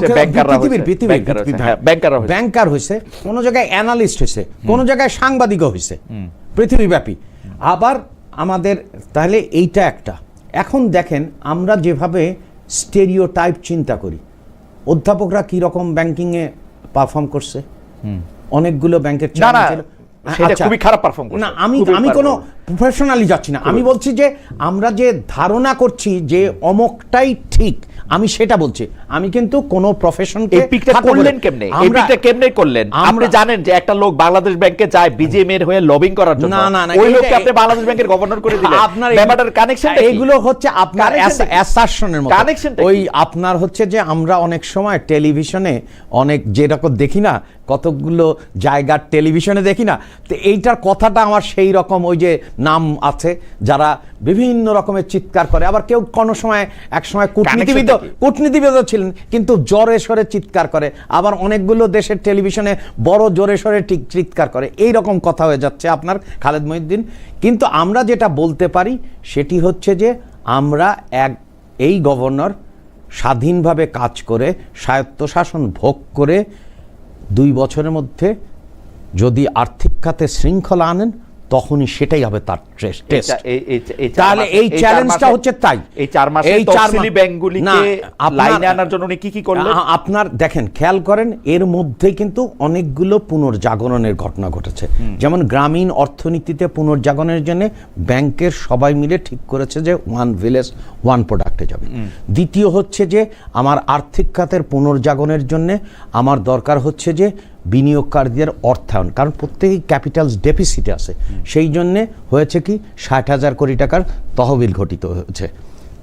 ব্যাংকার হয়েছে, কোনো জায়গায় অ্যানালিস্ট হয়েছে, কোনো জায়গায় সাংবাদিকও হয়েছে, পৃথিবীব্যাপী। আবার আমাদের তাহলে এইটা একটা। এখন দেখেন আমরা যেভাবে স্টেরিওটাইপ চিন্তা করি, অধ্যাপকরা কি রকম ব্যাংকিংয়ে পারফর্ম করছে, অনেকগুলো ব্যাংকের খুবই খারাপ পারফর্ম করছে না, আমি কোনো প্রফেশনালি যাচ্ছি না, আমি বলছি যে আমরা যে ধারণা করছি যে অমকটাই ঠিক, আমি সেটা বলছি। আমি কিন্তু কোনো প্রফেশনকে করলেন কেমনে, কেমনে করলেন? আপনি জানেন যে একটা লোক বাংলাদেশ ব্যাংকে যায় বিজিএম এর হয়ে লবিং করার জন্য, ওই লোককে আপনি বাংলাদেশ ব্যাংকের গভর্নর করে দিলেন। আপনার ব্যাপারটার কানেকশনটা এইগুলো হচ্ছে আপনার অ্যাসারশনের মতো। ওই আপনার হচ্ছে যে আমরা অনেক সময় টেলিভিশনে অনেক যেরকম দেখি না, কতগুলো জায়গার টেলিভিশনে দেখি না, তো এইটার কথাটা আমার সেই রকম, ওই যে নাম আছে যারা বিভিন্ন রকমের চিৎকার করে, আবার কেউ কোনো সময় এক সময় কূটনীতিবিদও ছিলেন কিন্তু জোরে সরে চিৎকার করে, আবার অনেকগুলো দেশের টেলিভিশনে বড় জোরে সরে চিৎকার করে, এই রকম কথা হয়ে যাচ্ছে আপনার খালেদ মহিউদ্দিন। কিন্তু আমরা যেটা বলতে পারি সেটি হচ্ছে যে আমরা এই গভর্নর স্বাধীনভাবে কাজ করে স্বায়ত্তশাসন ভোগ করে 2 বছরের মধ্যে যদি আর্থিক খাতে শৃঙ্খলা আনেন, তখনই সেটাই হবে তার টেস্ট। তাহলে এই চ্যালেঞ্জটা হচ্ছে তাই। এই 4 মাসে তফসিলি ব্যাংকগুলিকে লাইনে আনার জন্য উনি কি করলেন? আপনার দেখেন, খেয়াল করেন, এর মধ্যে কিন্তু অনেকগুলো পুনর্জাগরণের ঘটনা ঘটেছে। যেমন গ্রামীণ অর্থনীতিতে পুনর্জাগরণের জন্য ব্যাংকের সবাই মিলে ঠিক করেছে যে 1 ভিলেজ 1 প্রোডাক্টে যাবে। দ্বিতীয় হচ্ছে যে আমার আর্থিক খাতের পুনর্জাগরণের জন্য আমার দরকার হচ্ছে যে বিনিয়োগকারীদের অর্থায়ন, কারণ প্রত্যেকেই ক্যাপিটালস ডেফিসিটে আছে, সেই জন্যে হয়েছে কি 60,000 কোটি টাকার তহবিল গঠিত হয়েছে।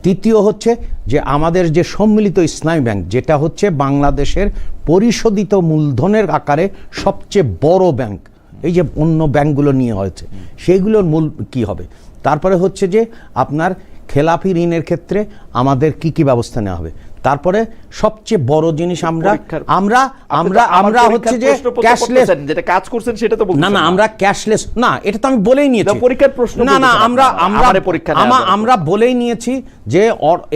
তৃতীয় হচ্ছে যে আমাদের যে সম্মিলিত ইসলামী ব্যাংক, যেটা হচ্ছে বাংলাদেশের পরিশোধিত মূলধনের আকারে সবচেয়ে বড় ব্যাংক, এই যে অন্য ব্যাংকগুলো নিয়ে হয়েছে, সেইগুলোর মূল কি হবে। তারপরে হচ্ছে যে আপনার খেলাপি ঋণের ক্ষেত্রে আমাদের কি কি ব্যবস্থা নেওয়া হবে। তারপরে সবচেয়ে বড় জিনিস আমরা হচ্ছে যে ক্যাশলেস, যেটা কাজ করছেন সেটা তো না, আমরা ক্যাশলেস না, এটা তো আমি বলেই নিয়েছি পরীক্ষার প্রশ্ন। না, আমরা বলেই নিয়েছি যে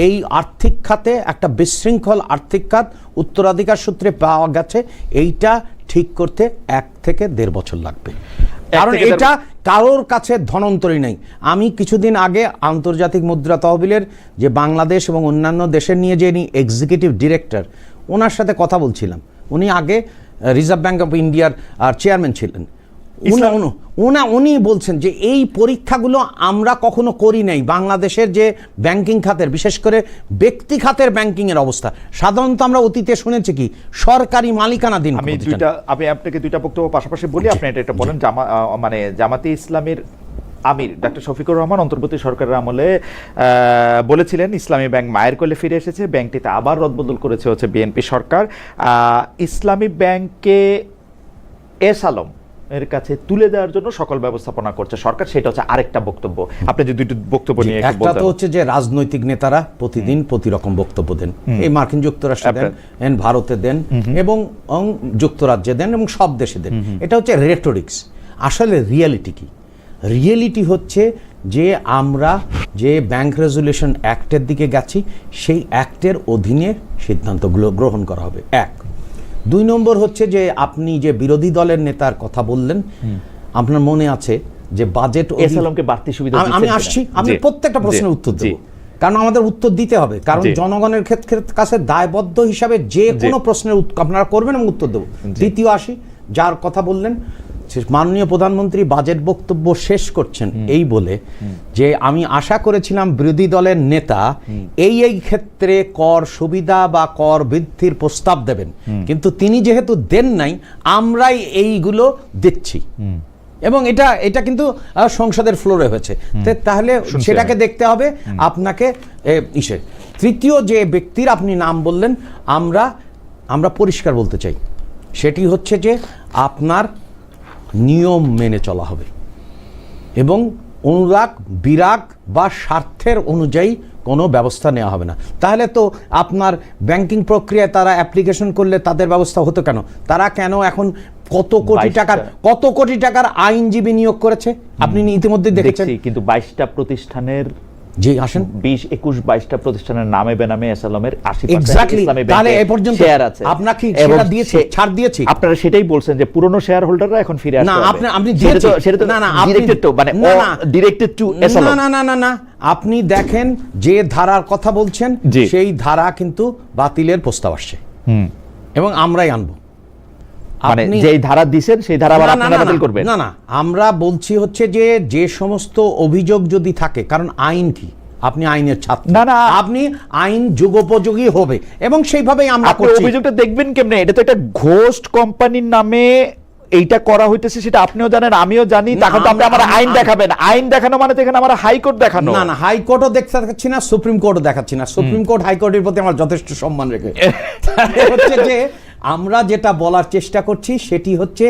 এই আর্থিক খাতে একটা বিশৃঙ্খল আর্থিক খাত উত্তরাধিকার সূত্রে পাওয়া গেছে, এইটা ঠিক করতে 1 থেকে 1.5 বছর লাগবে, কারণ এটা কারোর কাছে ধনন্তরী নেই। আমি কিছুদিন আগে আন্তর্জাতিক মুদ্রা তহবিলের যে বাংলাদেশ এবং অন্যান্য দেশের নিয়ে যে এক্সিকিউটিভ ডিরেক্টর, ওনার সাথে কথা বলছিলাম। উনি আগে রিজার্ভ ব্যাংক অফ ইন্ডিয়ার চেয়ারম্যান ছিলেন। উনি বলছেন যে এই পরীক্ষাগুলো আমরা কখনো করি নাই। বাংলাদেশের যে ব্যাংকিং খাতের, বিশেষ করে ব্যক্তি খাতের ব্যাংকিংয়ের অবস্থা, সাধারণত আমরা অতীতে শুনেছি কি সরকারি মালিকানাধীন। আমি আপনাকে 2টা বক্তব্য পাশাপাশি বলি, আপনি এটা বলেন। মানে জামাতে ইসলামের আমির ডক্টর শফিকুর রহমান অন্তর্বর্তী সরকারের আমলে বলেছিলেন ইসলামী ব্যাংক মায়ের কোলে ফিরে এসেছে, ব্যাংকটিতে আবার রদবদল করেছে হচ্ছে বিএনপি সরকার। ইসলামী ব্যাংককে এস আলম এর কাছে তুলে দেওয়ার জন্য সকল ব্যবস্থাপনা করছে সরকার, সেটা হচ্ছে আরেকটা বক্তব্য। আপনি যদি দুটো বক্তব্য নিয়ে একটু একটা তো বলতেন। হচ্ছে যে রাজনৈতিক নেতারা প্রতিদিন প্রতি রকম বক্তব্য দেন, এই মার্কিন যুক্তরাষ্ট্রে দেন, ভারতে দেন, এবং যুক্তরাজ্যে দেন, এবং সব দেশে দেন। এটা হচ্ছে রেটোরিক্স। আসলে রিয়েলিটি কি? রিয়েলিটি হচ্ছে যে আমরা যে ব্যাংক রেজুলেশন অ্যাক্টের দিকে গেছি, সেই অ্যাক্টের অধীনে সিদ্ধান্তগুলো গ্রহণ করা হবে। এক। 2 নম্বর হচ্ছে যে আপনি যে বিরোধী দলের নেতার কথা বললেন, আপনার মনে আছে যে বাজেট এস আলমকে বাড়তি সুবিধা আমি আসছি, আমি প্রত্যেকটা প্রশ্নের উত্তর দেব, কারণ আমাদের উত্তর দিতে হবে, কারণ জনগণের কাছে দায়বদ্ধ হিসাবে যে কোনো প্রশ্নের আপনারা করবেন এবং উত্তর দেব। দ্বিতীয় আসি, যার কথা বললেন, মাননীয় প্রধানমন্ত্রী বাজেট বক্তব্য শেষ করছেন এই বলে যে আমি আশা করেছিলাম বিরোধী দলের নেতা এই ক্ষেত্রে কর সুবিধা বা কর বৃদ্ধির প্রস্তাব দেবেন, কিন্তু তিনি যেহেতু দেন নাই, আমরাই এইগুলো দিচ্ছি। এবং এটা কিন্তু সংসদের ফ্লোরে হয়েছে, তাহলে সেটাকে দেখতে হবে আপনাকে। তৃতীয় যে ব্যক্তির আপনি নাম বললেন, আমরা পরিষ্কার বলতে চাই, সেটি হচ্ছে যে আপনার নিয়ম মেনে চলা হবে এবং অনুরাগ বিরাগ বা স্বার্থের অনুযায়ী কোনো ব্যবস্থা নেওয়া হবে না। তাহলে তো আপনার ব্যাংকিং প্রক্রিয়ায় তারা অ্যাপ্লিকেশন করলে তাদের ব্যবস্থা হতো কেন? তারা কেন এখন কত কোটি টাকার আইনজীবী নিয়োগ করেছে? আপনি ইতিমধ্যে দেখেছেন, কিন্তু 22টা প্রতিষ্ঠানের জি আসেন 22টা প্রতিষ্ঠানের নামে বেনামে এস আলমের 80% ইসলামী ব্যাংকে শেয়ার আছে। আপনাকে সেটা দিয়েছে, ছাড় দিয়েছি। আপনারা সেটাই বলছেন যে পুরনো শেয়ার হোল্ডাররা এখন ফিরে আসবে। না, আপনি দিয়েছেন, সেটা তো না ডিরেক্টেড টু, মানে ডিরেক্টেড টু এস আলম। না, আপনি দেখেন যে ধারার কথা বলছেন, সেই ধারা কিন্তু বাতিলের প্রস্তাব আসছে এবং আমরাই আনবো। মানে যেই ধারা দিবেন সেই ধারা আবার আপনারা বাতিল করবেন? না, আমরা বলছি হচ্ছে যে সমস্ত অভিযোগ যদি থাকে, কারণ আইন কি, আপনি আইনের ছাত্র, না আপনি আইন যুগোপযোগী হবে এবং সেইভাবেই আমরা করছি। অভিযোগটা দেখবেন কেমনে? এটা তো একটা ঘোস্ট কোম্পানির নামে এইটা করা হইতেছে, সেটা আপনিও জানেন আমিও জানি। তখন তো আপনি আমার আইন দেখাবেন। আইন দেখানো মানে তো এখানে আমার হাইকোর্ট দেখানো। না, হাইকোর্টও দেখাচ্ছি না, সুপ্রিম কোর্টও দেখাচ্ছি না। সুপ্রিম কোর্ট হাইকোর্টের প্রতি আমার যথেষ্ট সম্মান রেখে হচ্ছে যে আমরা যেটা বলার চেষ্টা করছি সেটি হচ্ছে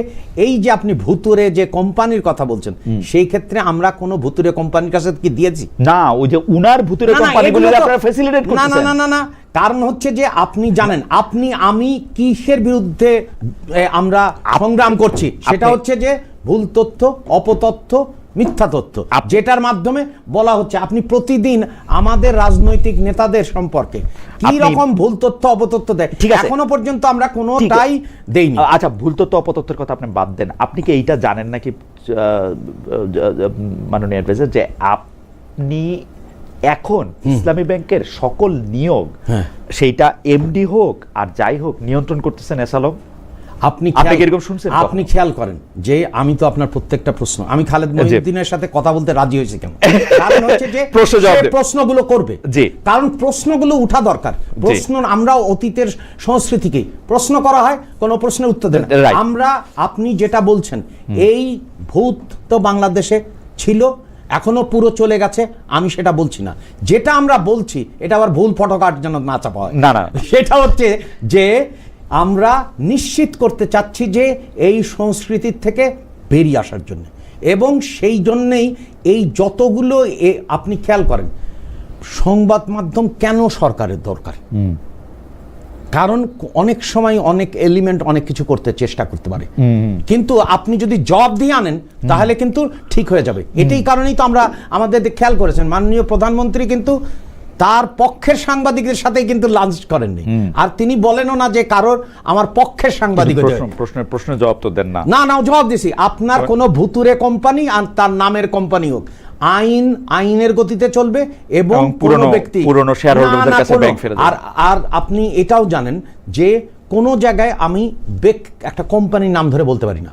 এই যে আপনি ভুতুরে যে কোম্পানির কথা বলছেন, সেই ক্ষেত্রে আমরা কোনো ভুতুরে কোম্পানির কাছে কি দিয়েছি? না, ওই যে উনার ভুতুরে কোম্পানিগুলো আপনারা ফ্যাসিলিটেট করতেছেন। না, কারণ হচ্ছে যে আপনি জানেন আমি কিসের বিরুদ্ধে আমরা সংগ্রাম করছি, সেটা হচ্ছে যে ভুল তথ্য, অপতথ্য, মিথ্যা তথ্য, যেটার মাধ্যমে বলা হচ্ছে আপনি প্রতিদিন আমাদের রাজনৈতিক নেতাদের সম্পর্কে কি রকম ভুল তথ্য অপতথ্য দেয়, এখনো পর্যন্ত আমরা কোনোটাই দেইনি। আচ্ছা, ভুল তথ্য অপতথ্যের কথা আপনি বাদ দেন, আপনি কি এইটা জানেন নাকি মাননীয় অ্যাডভাইজার, যে আপনি এখন ইসলামী ব্যাংকের সকল নিয়োগ, সেইটা এমডি হোক আর যাই হোক, নিয়ন্ত্রণ করতেছেন এস আলম? আপনি খেয়াল করেন যে আমি তো আপনার প্রত্যেকটা প্রশ্ন, আমি খালেদ মহিউদ্দিনের সাথে কথা বলতে রাজি হয়েছি কেন? কারণ হচ্ছে যে প্রশ্নগুলো করবে, কারণ প্রশ্নগুলো উঠা দরকার। প্রশ্ন, আমরা অতীতের সংস্কৃতিকে প্রশ্ন করা হয়, কোন প্রশ্নের উত্তর দেন। আপনি যেটা বলছেন, এই ভূত তো বাংলাদেশে ছিল, এখনো পুরো চলে গেছে, আমি সেটা বলছি না। যেটা আমরা বলছি এটা আবার ভুল ফটোকার্ড যেন না চাপা হয়, না, সেটা হচ্ছে যে আমরা নিশ্চিত করতে চাচ্ছি যে এই সংস্কৃতির থেকে বেরিয়ে আসার জন্য, এবং সেই জন্যেই এই যতগুলো আপনি খেয়াল করেন সংবাদ মাধ্যম কেন সরকারের দরকার, কারণ অনেক সময় অনেক এলিমেন্ট অনেক কিছু করতে চেষ্টা করতে পারে, কিন্তু আপনি যদি জবাব দিয়ে আনেন তাহলে কিন্তু ঠিক হয়ে যাবে। এটাই কারণেই তো আমরা আমাদের খেয়াল করেছেন মাননীয় প্রধানমন্ত্রী কিন্তু তার পক্ষের সাংবাদিকদের সাথে কিন্তু লাঞ্চ করেননি, আর তিনি বলেনও না যে কারোর আমার পক্ষের সাংবাদিক। প্রশ্নের জবাব তো দেন না। না, জবাব দিছি, আপনার কোনো ভুতুরে কোম্পানি আর তার নামের কোম্পানি হোক, আইনের গতিতে চলবে এবং পুরনো ব্যক্তি পুরনো শেয়ারহোল্ডারদের কাছে ব্যাংক ফেরত। আর আপনি এটাও জানেন যে কোনো জায়গায় আমি একটা কোম্পানির নাম ধরে বলতে পারি না।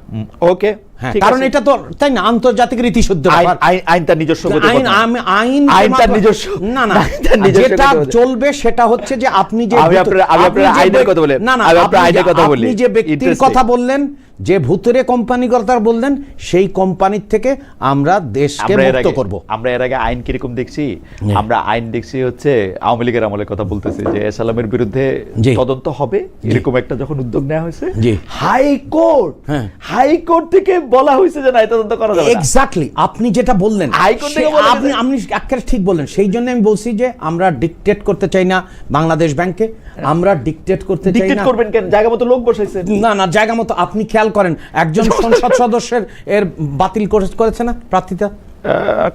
ওকে। হ্যাঁ, ঠিক কারণ আছে। এটা তো তাই না আন্তর্জাতিক রীতিশুদ্ধ ব্যাপার। আইন তার নিজস্ব গতি আইন কথা। আইন আইন তার নিজস্ব না না আইন তার নিজস্ব যেটা গতি কথা। চলবে সেটা হচ্ছে যে আপনি যে আমি আপনার আইনের কথা বলেন। না না আমি আপনার আইনের কথা বলি। আপনি যে ব্যক্তির Interesting. কথা বললেন, যে ভূতুরে কোম্পানি কথা বললেন, সেই কোম্পানির থেকে আমরা দেশকে আমরা এর মুক্ত আগে- করব। আমরা এর আগে আইন কিরকম দেখছি, আমরা আইন দেখছি হচ্ছে আওয়ামী লীগের আমলের কথা বলতেছি যে এসালামের বিরুদ্ধে জি। তদন্ত হবে এরকম একটা যখন উদ্যোগ নেওয়া হয়েছে, জি। হাইকোর্ট হ্যাঁ। হাইকোর্ট থেকে বলা হয়েছে যে না এই তদন্ত করা যাবে না। এক্স্যাক্টলি আপনি যেটা বললেন, হাইকোর্ট থেকে সে- বলে আপনি দিয়েছে। আপনি একেবারে ঠিক বললেন। সেই জন্য আমি বলছি যে আমরা ডিকটেট করতে চাই না বাংলাদেশ ব্যাংকে, আমরা ডিকটেট করতে চাই ডিক্টেট না। করবেন কেন? জায়গা মতো লোক বসাইছেন। না না, জায়গা মতো আপনি খেয়াল করেন, একজন সংসদ সদস্যের এর বাতিল করেছে না প্রার্থিতা,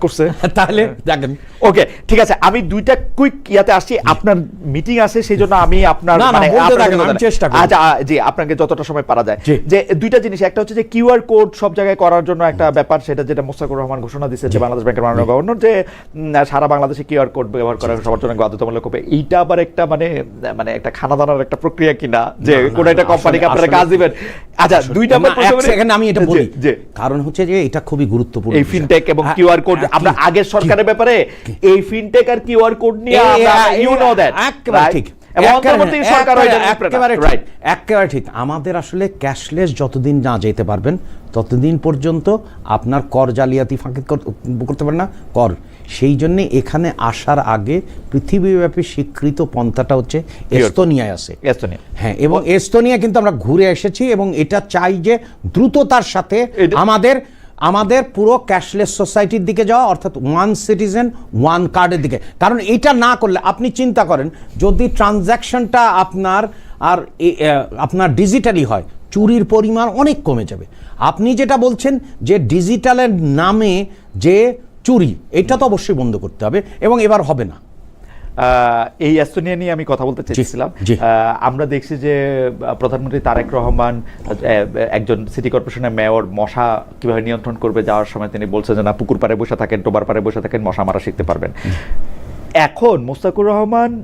করছে। তাহলে দেখেন। ওকে, ঠিক আছে, আমি দুইটা কুইক ইয়াতে আসছি, আপনার মিটিং আছে সেই জন্য আমি আপনার না, না, বলতে আপনার থাকেন, জন্য- আমি চেষ্টা করি। আচ্ছা, জি, আপনাকে যতটা সময় পারা যায়, জি। যে দুইটা জিনিস, একটা হচ্ছে যে কিউআর কোড সব জায়গায় করার জন্য একটা ব্যাপার, সেটা যেটা মোস্তাকুর রহমান ঘোষণা দিয়েছে যে বাংলাদেশ ব্যাংকের মাননীয় গভর্নর, যে সারা বাংলাদেশে কিউআর কোড ব্যবহার করা সবার জন্য বাধ্যতামূলক হবে। এইটা আবার একটা মানে একটা খানাদানার একটা প্রক্রিয়া কিনা, যে কোন একটা কোম্পানিকে আপনারা কাজ দিবেন। আচ্ছা, দুই নাম্বার না, এক সেকেন্ড আমি এটা বলি, যে কারণ হচ্ছে যে এটা খুবই গুরুত্বপূর্ণ এই বিষয়। ফিনটেক এবং হ্যাঁ, কিউআর কোড, হ্যাঁ, আমরা কি- আগের সরকারের ব্যাপারে এই ফিনটেক আর কিউআর কোড নিয়ে ইউ নো দ্যাট একেবারে ঠিক, এবং অন্তর্বর্তী সরকার একেবারে ঠিক, রাইট। একেবারে ঠিক। আমাদের আসলে ক্যাশলেস যতদিন না যেতে পারবেন ততদিন পর্যন্ত আপনার কর জালিয়াতি ফাঁকি করতে পারেন না কর। সেই জন্য এখানে আসার আগে পৃথিবীব্যাপী স্বীকৃত পন্থাটা হচ্ছে এস্তোনিয়ায় আছে। এস্তোনিয়া, হ্যাঁ, এবং এস্তোনিয়া কিন্তু আমরা ঘুরে এসেছি এবং এটা চাই যে দ্রুততার সাথে আমাদের পুরো ক্যাশলেস সোসাইটির দিকে যাওয়া, অর্থাৎ ওয়ান সিটিজেন ওয়ান কার্ডের দিকে। কারণ এটা না করলে আপনি চিন্তা করেন, যদি ট্রানজ্যাকশনটা আপনার ডিজিটালি হয়, চুরির পরিমাণ অনেক কমে যাবে। আপনি যেটা বলছেন যে ডিজিটালের নামে যে চুরি, এটা তো অবশ্যই বন্ধ করতে হবে এবং এবার হবে না। এই এস্তোনিয়া নিয়ে আমি কথা বলতে চেয়েছিলাম। জি। আমরা দেখছি যে প্রধানমন্ত্রী তারেক রহমান একজন সিটি কর্পোরেশনের মেয়র মশা কিভাবে নিয়ন্ত্রণ করবে যাওয়ার সময় তিনি বলছেন যে না, পুকুর পাড়ে বসে থাকেন, টোবার পাড়ে বসে থাকেন, মশা মারা শিখতে পারবেন। এখন মোস্তাকুর রহমান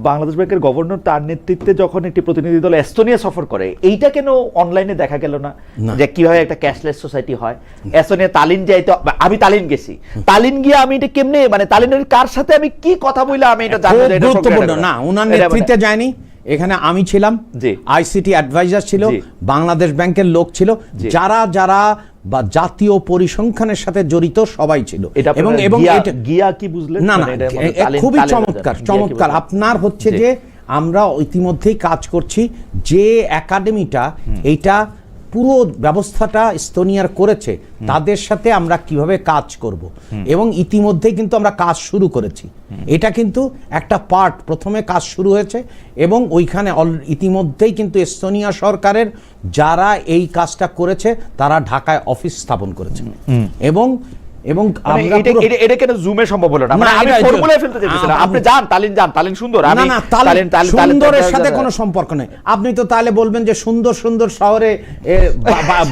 বাংলাদেশ ব্যাংকের গভর্নর, তার নেতৃত্বে যখন একটি প্রতিনিধি দল এস্তোনিয়া সফর করে, এইটা কেন অনলাইনে দেখা গেল না যে কিভাবে একটা ক্যাশলেস সোসাইটি হয়? এস্তোনিয়া তালিন যাইতে, আমি তালিন গেছি, তালিন গিয়ে আমি এটা কেমনে, মানে তালিনের কার সাথে আমি কি কথা বলে আমি এটা জানবো যে এটা গুরুত্বপূর্ণ না, ওনার নেতৃত্বে যায়নি, এখানে আমি ছিলাম, জি। আইসিটি অ্যাডভাইজার ছিল, জি। বাংলাদেশ ব্যাংকের লোক ছিল, জি। যারা বা জাতীয় পরিসংখ্যানের সাথে জড়িত সবাই ছিল। এটা এবং এটা গিয়া কি বুঝলেন? না না, মানে এটার মধ্যে তালিন- খুবই তালিন চমৎকার গিয়া কি চমৎকার। বুঝলেন? আপনার হচ্ছে জি। যে আমরা ইতিমধ্যেই কাজ করছি, যে একাডেমিটা এইটা পুরো ব্যবস্থাটা এস্তোনিয়ার করেছে, তাদের সাথে আমরা কিভাবে কাজ করব, এবং ইতিমধ্যেই কিন্তু আমরা কাজ শুরু করেছি। এটা কিন্তু একটা পার্ট, প্রথমে কাজ শুরু হয়েছে এবং ওইখানে ইতিমধ্যেই কিন্তু এস্তোনিয়া সরকারের যারা এই কাজটা করেছে তারা ঢাকায় অফিস স্থাপন করেছে এবং মানে এটা কেন জুমে সম্ভব হলো না? মানে আমি ফর্মুলায় ফেলতে চাইছিলাম, আপনি যান তালিন, যান, সুন্দর। না না, সুন্দরের সাথে কোনো সম্পর্ক নেই। আপনি তো তাহলে বলবেন যে সুন্দর সুন্দর শহরে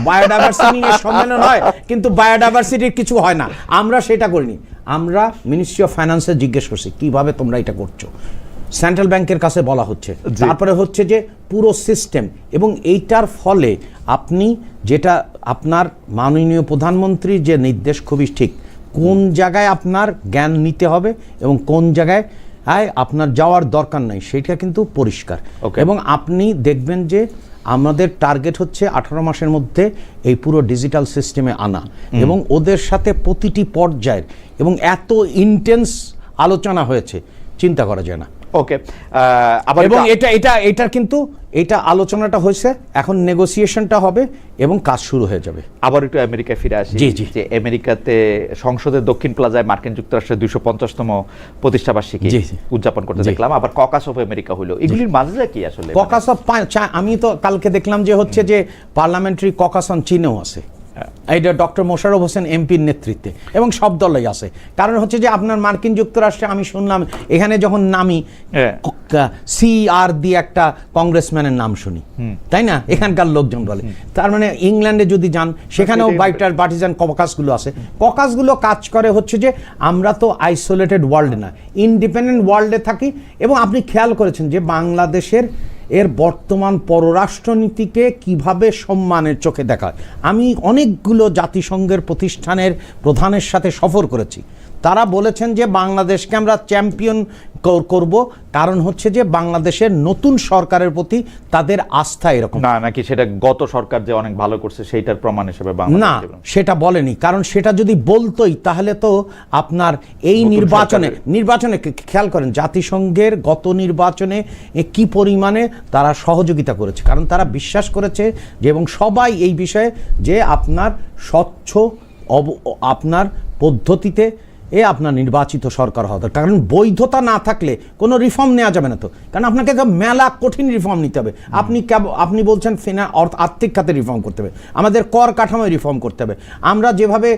বায়োডাইভার্সিটি নিয়ে সম্মেলন হয়, কিন্তু বায়োডাইভার্সিটির কিছু হয় না। আমরা সেটা করিনি। আমরা মিনিস্ট্রি অফ ফাইন্যান্সে জিজ্ঞেস করছি কিভাবে তোমরা এটা করছো, সেন্ট্রাল ব্যাংকের কাছে বলা হচ্ছে, তারপরে হচ্ছে যে পুরো সিস্টেম, এবং এইটার ফলে আপনি যেটা আপনার মাননীয় প্রধানমন্ত্রীর যে নির্দেশ খুবই ঠিক, কোন জায়গায় আপনার জ্ঞান নিতে হবে এবং কোন জায়গায় আপনার যাওয়ার দরকার নাই, সেটা কিন্তু পরিষ্কার। এবং আপনি দেখবেন যে আমাদের টার্গেট হচ্ছে 18 মাসের মধ্যে এই পুরো ডিজিটাল সিস্টেমে আনা, এবং ওদের সাথে প্রতিটি পর্যায়ের এবং এত ইন্টেন্স আলোচনা হয়েছে, চিন্তা করা যায় না। ওকে, আবার এবং এটা কিন্তু এটা আলোচনাটা হয়েছে, এখন নেগোসিয়েশনটা হবে এবং কাজ শুরু হয়ে যাবে। আবার একটু আমেরিকায় ফিরে আসি। জি, জি। যে আমেরিকাতে সংসদের দক্ষিণ প্লাজায় মার্কিন যুক্তরাষ্ট্রের 250তম প্রতিষ্ঠা বার্ষিকী জি, জি। উদযাপন করতে দেখলাম। আবার ককাস অফ আমেরিকা হলো, এগুলির মাঝে কি আসলে? ককাস অফ, আমি তো কালকে দেখলাম যে হচ্ছে যে পার্লামেন্টারি ককাস অন চীনেও আছে, এটা ডক্টর মোশাররফ হোসেন এমপির নেতৃত্বে, এবং সব দলই আছে। কারণ হচ্ছে যে আপনার মার্কিন যুক্তরাষ্ট্রে আমি শুনলাম এখানে যখন নামি CR দিয়ে একটা কংগ্রেসম্যানের নাম শুনি, তাই না, এখানকার লোকজন বলে। তার মানে ইংল্যান্ডে যদি যান সেখানেও বাইটার পার্টিজান ককাসগুলো আছে। ককাসগুলো কাজ করে হচ্ছে যে আমরা তো আইসোলেটেড ওয়ার্ল্ডে না, ইন্ডিপেন্ডেন্ট ওয়ার্ল্ডে থাকি। এবং আপনি খেয়াল করেছেন যে বাংলাদেশের এর বর্তমান পররাষ্ট্রনীতিকে কিভাবে সম্মানের চোখে দেখা হয়। আমি অনেকগুলো জাতিসংঘের প্রতিষ্ঠানের প্রধানের সাথে সফর করেছি, তারা বলেছেন যে বাংলাদেশকে আমরা চ্যাম্পিয়ন করব, কারণ হচ্ছে যে বাংলাদেশের নতুন সরকারের প্রতি তাদের আস্থা এরকম না, নাকি সেটা গত সরকার যে অনেক ভালো করছে সেইটার প্রমাণ হিসেবে না, সেটা বলেনি। কারণ সেটা যদি বলতোই তাহলে তো আপনার এই নির্বাচনে খেয়াল করেন জাতিসংঘের গত নির্বাচনে কি পরিমাণে তারা সহযোগিতা করেছে, কারণ তারা বিশ্বাস করেছে যে, এবং সবাই এই বিষয়ে যে আপনার স্বচ্ছ আপনার পদ্ধতিতে আপনার নির্বাচিত সরকার হওয়া দরকার। কারণ বৈধতা না থাকলে কোনো রিফর্ম নেওয়া যাবে না তো, কারণ আপনাকে তো মেলা কঠিন রিফর্ম নিতে হবে। আপনি বলছেন আর্থিক খাতে রিফর্ম করতে হবে, আমাদের কর কাঠামোয় রিফর্ম করতে হবে, আমরা যেভাবে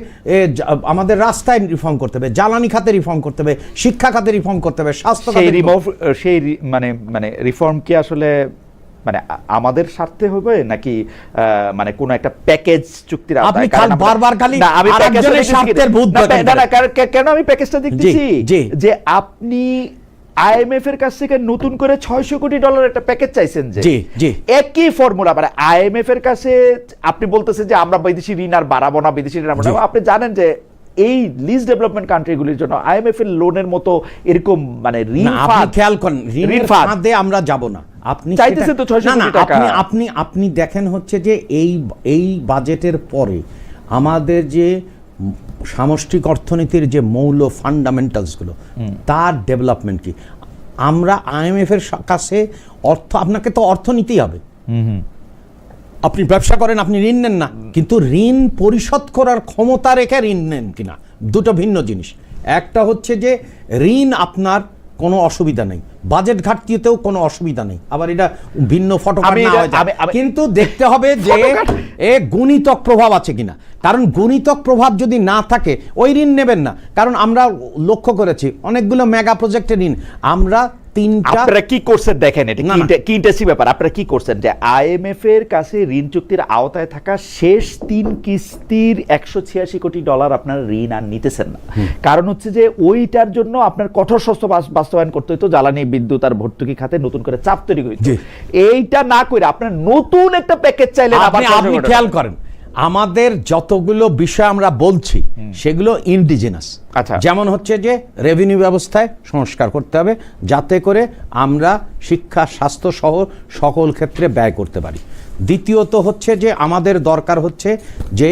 আমাদের রাস্তায় রিফর্ম করতে হবে, জ্বালানি খাতে রিফর্ম করতে হবে, শিক্ষা খাতে রিফর্ম করতে হবে, স্বাস্থ্য সেই মানে রিফর্ম কি আসলে মানে আমাদের স্বার্থে হবে নাকি মানে কোন একটা প্যাকেজ চুক্তির আওতায়? কেন আমি প্যাকেজটা দেখতেছি যে আপনি আইএমএফ এর কাছ থেকে নতুন করে $600 কোটি একটা প্যাকেজ চাইছেন, যে একই ফর্মুলা, মানে আইএমএফ এর কাছে আপনি বলতেছেন যে আমরা বিদেশি ঋণ আর বাড়াবো না, বিদেশি ঋণ বাড়াবো। আপনি জানেন যে এই লিস্ট ডেভেলপমেন্ট কান্ট্রিগুলির জন্য আইএমএফ এর লোনের মতো এরকম মানে ঋণ ফাঁদ, খেয়াল করেন ঋণের ফাঁদে আমরা যাব না। আপনি চাইতেছেন তো 600 কোটি টাকা। আপনি দেখেন হচ্ছে যে এই বাজেটের পরে আমাদের যে সামষ্টিক অর্থনীতির যে মৌল ফান্ডামেন্টালসগুলো, তার ডেভেলপমেন্ট কি, আমরা আইএমএফ এর কাছে আপনাকে তো অর্থ নিতেই হবে। আপনি ব্যবসা করেন, আপনি ঋণ নেন না, কিন্তু ঋণ পরিশোধ করার ক্ষমতা রেখে ঋণ নেন কিনা, দুটো ভিন্ন জিনিস। একটা হচ্ছে যে ঋণ আপনার কোনো অসুবিধা নেই, বাজেট ঘাটতিতেও কোনো অসুবিধা নেই, আবার এটা ভিন্ন কিন্তু দেখতে হবে যে গুণিতক প্রভাব আছে কিনা। কারণ গুণিতক প্রভাব যদি না থাকে ওই ঋণ নেবেন না। কারণ আমরা লক্ষ্য করেছি অনেকগুলো মেগা প্রজেক্টের ঋণ আমরা আপনারা কি করছেন দেখেন, এটা কি ইন্টারেস্টিং ব্যাপার। আপনারা কি করছেন যে আইএমএফ এর কাছে ঋণ চুক্তির আওতায় থাকা শেষ 3 কিস্তির $186 কোটি আপনার ঋণ আর নিতেছেন না। কারণ হচ্ছে যে ওইটার জন্য আপনার কঠোর শর্ত বাস্তবায়ন করতে হতো, জ্বালানি বিদ্যুৎ আর ভর্তুকি খাতে নতুন করে চাপ তৈরি হইতো। এইটা না করে আপনার নতুন একটা প্যাকেজ চাইলেন। আপনি খেয়াল করেন আমাদের যতগুলো বিষয় আমরা বলছি সেগুলো ইন্ডিজিনাস। যেমন হচ্ছে যে রেভিনিউ ব্যবস্থায় সংস্কার করতে হবে যাতে করে আমরা শিক্ষা, স্বাস্থ্য সহ সকল ক্ষেত্রে ব্যয় করতে পারি। দ্বিতীয়ত হচ্ছে যে আমাদের দরকার হচ্ছে যে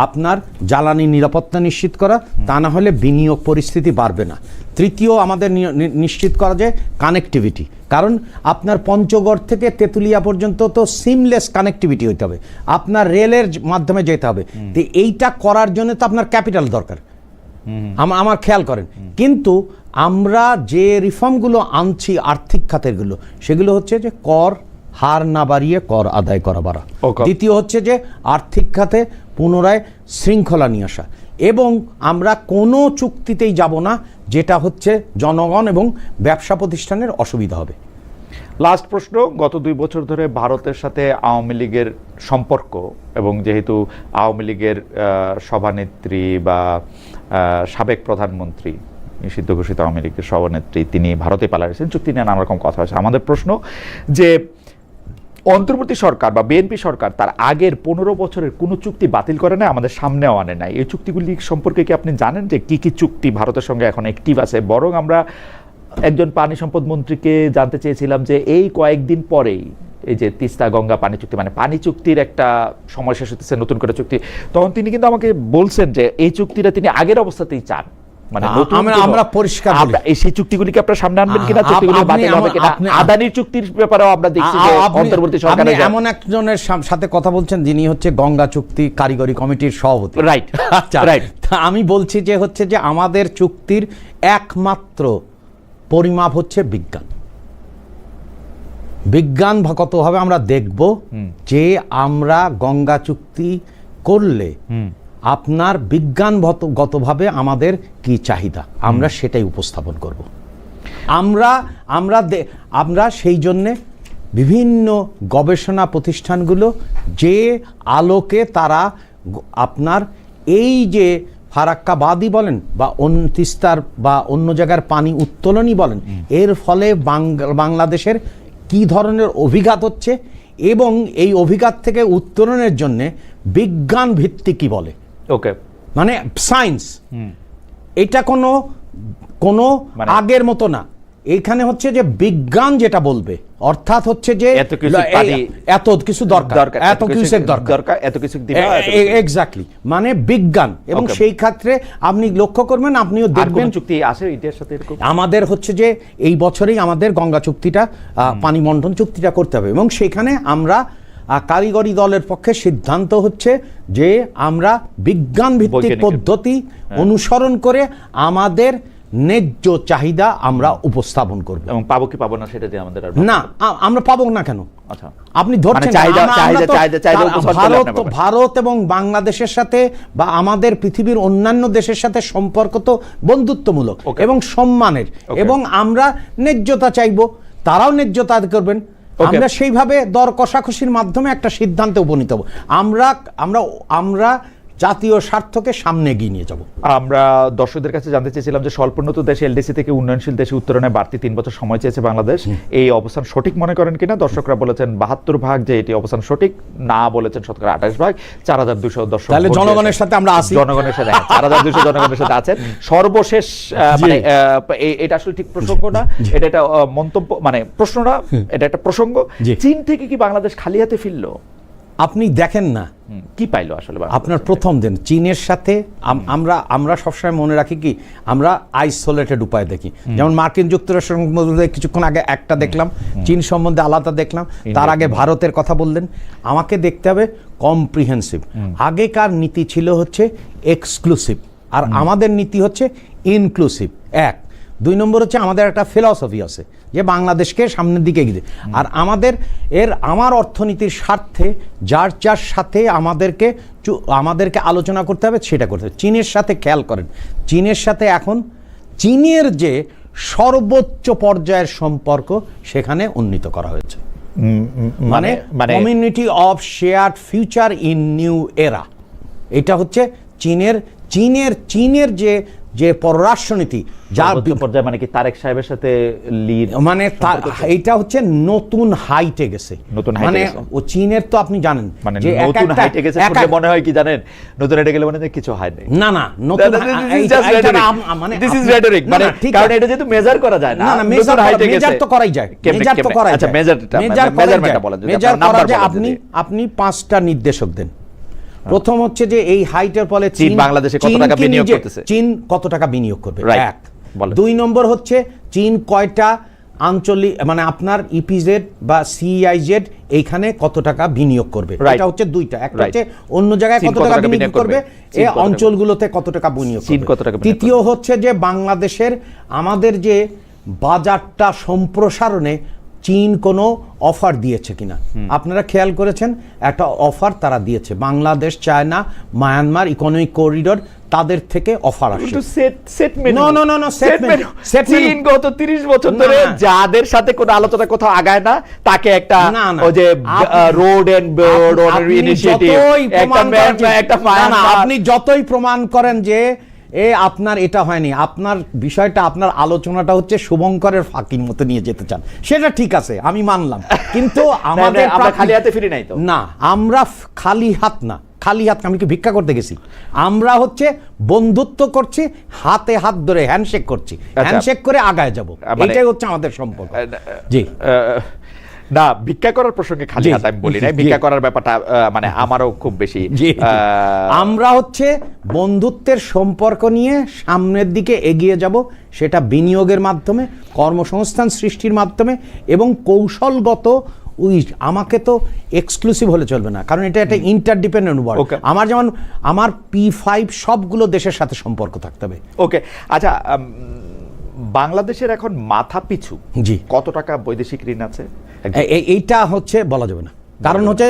আপনার জ্বালানি নিরাপত্তা নিশ্চিত করা, তা না হলে বিনিয়োগ পরিস্থিতি বাড়বে না। তৃতীয় আমাদের নিশ্চিত করা যায় কানেক্টিভিটি, কারণ আপনার পঞ্চগড় থেকে তেঁতুলিয়া পর্যন্ত তো সিমলেস কানেক্টিভিটি হইতে হবে, আপনার রেলের মাধ্যমে যেতে হবে। তো এইটা করার জন্য তো আপনার ক্যাপিটাল দরকার। আমার খেয়াল করেন, কিন্তু আমরা যে রিফর্মগুলো আনছি আর্থিক খাতেরগুলো, সেগুলো হচ্ছে যে কর হার না বাড়িয়ে কর আদায় করা বাড়া। দ্বিতীয় হচ্ছে যে আর্থিক খাতে পুনরায় শৃঙ্খলা নিয়ে আসা, এবং আমরা কোনো চুক্তিতেই যাব না যেটা হচ্ছে জনগণ এবং ব্যবসা প্রতিষ্ঠানের অসুবিধা হবে। লাস্ট প্রশ্ন, গত 2 বছর ধরে ভারতের সাথে আওয়ামী লীগের সম্পর্ক, এবং যেহেতু আওয়ামী লীগের সভানেত্রী বা সাবেক প্রধানমন্ত্রী, নিষিদ্ধ ঘোষিত আওয়ামী লীগের সভানেত্রী, তিনি ভারতে পালাইছেন, চুক্তি নিয়ে নানা রকম কথা আছে। আমাদের প্রশ্ন যে অন্তর্বর্তী সরকার বা বিএনপি সরকার তার আগের 15 বছরের কোনো চুক্তি বাতিল করে না, আমাদের সামনেও আনে নাই। এই চুক্তিগুলি সম্পর্কে কি আপনি জানেন যে কি কি চুক্তি ভারতের সঙ্গে এখন অ্যাক্টিভ আছে? বরং আমরা একজন পানি সম্পদ মন্ত্রীকে জানতে চেয়েছিলাম যে এই কয়েকদিন পরেই এই যে তিস্তা গঙ্গা পানি চুক্তি, মানে পানি চুক্তির একটা সময় শেষ হতেছে, নতুন করে চুক্তি, তখন তিনি কিন্তু আমাকে বলছেন যে এই চুক্তিটা তিনি আগের অবস্থাতেই চান। মানে আমরা পরিষ্কার এই সেই চুক্তিগুলিকে আপনার সামনে আনবেন কিনা, চুক্তিগুলি বাতিল হবে কিনা? আদানির চুক্তির ব্যাপারেও আমরা দেখছি যে অন্তর্বর্তী সরকারের এমন একজনের সাথে কথা বলছেন যিনি হচ্ছে গঙ্গা চুক্তি কারিগরি কমিটির সভাপতি। Right, right. আমি বলছি যে হচ্ছে যে আমাদের চুক্তির একমাত্র পরিমাপ হচ্ছে বিজ্ঞান। বিজ্ঞানগতভাবে আমরা দেখব যে আমরা গঙ্গা চুক্তি করলে আপনার বিজ্ঞানগতভাবে আমাদের কি চাহিদা, আমরা সেটাই উপস্থাপন করব। আমরা সেই জন্যে বিভিন্ন গবেষণা প্রতিষ্ঠানগুলো যে আলোকে তারা আপনার এই যে ফারাক্কাবাদী বলেন বা তিস্তার বা অন্য জায়গার পানি উত্তোলনই বলেন, এর ফলে বাংলাদেশের কি ধরনের অভিঘাত হচ্ছে এবং এই অভিঘাত থেকে উত্তরণের জন্য বিজ্ঞান ভিত্তিক কি বলে, ওকে, মানে সায়েন্স। এটা কোনো আগের মতো না, এইখানে হচ্ছে যে বিজ্ঞান যেটা বলবে, অর্থাৎ হচ্ছে যে এত কিছু দরকার, এত কিছু এক্স্যাক্টলি, মানে বিজ্ঞান। এবং সেই ক্ষেত্রে আপনি লক্ষ্য করবেন, আপনিও দেখবেন চুক্তি আছে ইন্ডিয়ার সাথে এরকম। আমাদের হচ্ছে যে এই বছরেই আমাদের গঙ্গা চুক্তিটা, পানি বন্টন চুক্তিটা করতে হবে, এবং সেখানে আমরা কারিগরি দলের পক্ষে সিদ্ধান্ত হচ্ছে যে আমরা বিজ্ঞান ভিত্তিক পদ্ধতি অনুসরণ করে আমাদের ন্যায্য চাহিদা আমরা উপস্থাপন করব। এবং পাবো কি পাবো না সেটা দিয়ে আমাদের না, আমরা পাবো না কেন? আচ্ছা, আপনি ধরছেন ভারত এবং বাংলাদেশের সাথে বা আমাদের পৃথিবীর অন্যান্য দেশের সাথে সম্পর্ক তো বন্ধুত্বমূলক এবং সম্মানের, এবং আমরা ন্যায্যতা চাইবো, তারাও ন্যায্যতা করবেন। আমরা সেইভাবে দর কষাকষির মাধ্যমে একটা সিদ্ধান্তে উপনীত হব। আমরা জাতীয় স্বার্থকে সামনে এগিয়ে নিয়ে যাব। আমরা দর্শকদের কাছে জানতে চেয়েছিলাম যে স্বল্পোন্নত দেশ এলডিসি থেকে উন্নয়নশীল দেশে উত্তরণে বাড়তি 3 বছর সময় চেয়েছে বাংলাদেশ, এই অবস্থান সঠিক মনে করেন কিনা? দর্শকরা বলেছেন 72% যে এটি অবস্থান সঠিক, না বলেছেন 28%। 4200 দর্শক, তাহলে জনগণের সাথে আমরা আছি, জনগণের সাথে 4200 জনগণের সাথে আছেন। সর্বশেষ মানে এটা আসলে ঠিক প্রসঙ্গ না, এটা একটা মন্তব্য, মানে প্রশ্নটা এটা একটা প্রসঙ্গ। চীন থেকে কি বাংলাদেশ খালি হাতে ফিরলো? আপনি দেখেন না কি পাইলো আসলে আপনার প্রথম দিন চীনের সাথে? আমরা সবসময় মনে রাখি কি, আমরা আইসোলেটেড উপায় দেখি। যেমন মার্কিন যুক্তরাষ্ট্র সম্বন্ধে কিছুক্ষণ আগে একটা দেখলাম, চীন সম্বন্ধে আলাদা দেখলাম, তার আগে ভারতের কথা বললেন। আমাকে দেখতে হবে কম্প্রিহেন্সিভ। আগেকার নীতি ছিল হচ্ছে এক্সক্লুসিভ, আর আমাদের নীতি হচ্ছে ইনক্লুসিভ। 2 নম্বর হচ্ছে আমাদের একটা ফিলসফি আছে যে বাংলাদেশকে সামনের দিকে এগিয়ে, আর আমার অর্থনীতির স্বার্থে যার সাথে আমাদেরকে আলোচনা করতে হবে সেটা করতে হবে। চীনের সাথে খেয়াল করেন, চীনের সাথে এখন চীনের যে সর্বোচ্চ পর্যায়ের সম্পর্ক সেখানে উন্নীত করা হয়েছে, মানে community of shared future in new এরা। এটা হচ্ছে চীনের যে পররাষ্ট্রনীতি, যার পর্যায়ে, মানে কি তারেক সাহেবের সাথে মানে এইটা হচ্ছে নতুন হাইটে গেছে। মানে ও চীনের তো আপনি জানেন যে নতুন হাইটে গেছে, মনে হয় কি জানেন, নতুন হাইটে গেলে মানে কিছু হয় না। না নতুন, মানে দিস ইজ রেটরিক, মানে কারণ এটা যেহেতু মেজার করা যায় না, নতুন হাইটে গেছে, মেজার তো করাই যায়, আচ্ছা মেজারটা বলেন, মেজার করা যায়। আপনি 5টা নির্দেশক দেন। প্রথম হচ্ছে যে এই হাইটের ফলে চীন বাংলাদেশে কত টাকা বিনিয়োগ করতেছে, চীন কত টাকা বিনিয়োগ করবে, 1। 2 নম্বর হচ্ছে চীন কয়টা আঞ্চলিক, মানে আপনার ইপিজেড বা সিআইজেড এইখানে কত টাকা বিনিয়োগ করবে, এটা হচ্ছে 2টা। একটা হচ্ছে অন্য জায়গায় কত টাকা বিনিয়োগ করবে, এই অঞ্চলগুলোতে কত টাকা বিনিয়োগ করবে। তৃতীয় হচ্ছে যে বাংলাদেশের আমাদের যে বাজারটা সম্প্রসারণে চীন কোনো অফার দিয়েছে কিনা। আপনারা খেয়াল করেছেন একটা অফার তারা দিয়েছে, Bangladesh, China, Myanmar economic corridor, তাদের থেকে অফার আসে। চীন গত 30 বছর ধরে যাদের সাথে কোনো আলোচনা কোথাও আগায় না, তাকে একটা ওই যে রোড এন্ড ইনিশিয়েটিভ, আপনি যতই প্রমাণ করেন যে আপনার এটা হয়নি, আপনার বিষয়টা, আপনার আলোচনাটা হচ্ছে শুভঙ্করের ফাঁকির মতো নিয়ে যেতে চান, সেটা ঠিক আছে, আমি মানলাম, কিন্তু আমাদের খালি হাতে ফিরি নাই তো। না, আমরা খালি হাত না, আমি কি ভিক্ষা করতে গেছি? আমরা হচ্ছে বন্ধুত্ব করছি, হাতে হাত ধরে হ্যান্ডশেক করছি, হ্যান্ডশেক করে আগায় যাব, এটাই হচ্ছে আমাদের সম্পর্ক। জি না, ভিক্ষা করার প্রসঙ্গে খালি হাত আমি বলি না, ভিক্ষা করার ব্যাপারটা মানে আমারও খুব বেশি। আমরা হচ্ছে বন্ধুত্বের সম্পর্ক নিয়ে সামনের দিকে এগিয়ে যাব, সেটা বিনিয়োগের মাধ্যমে, কর্মসংস্থান সৃষ্টির মাধ্যমে এবং কৌশলগত। আমাকে তো এক্সক্লুসিভ হলে চলবে না, কারণ এটা একটা ইন্টারডিপেন্ডেন্ট ওয়ার্ল্ড। আমার যেমন আমার P5 সবগুলো দেশের সাথে সম্পর্ক থাকতে হবে। ওকে, আচ্ছা, বাংলাদেশের এখন মাথা পিছু কত টাকা বৈদেশিক ঋণ আছে? এইটা হচ্ছে বলা যাবে না, কারণ হচ্ছে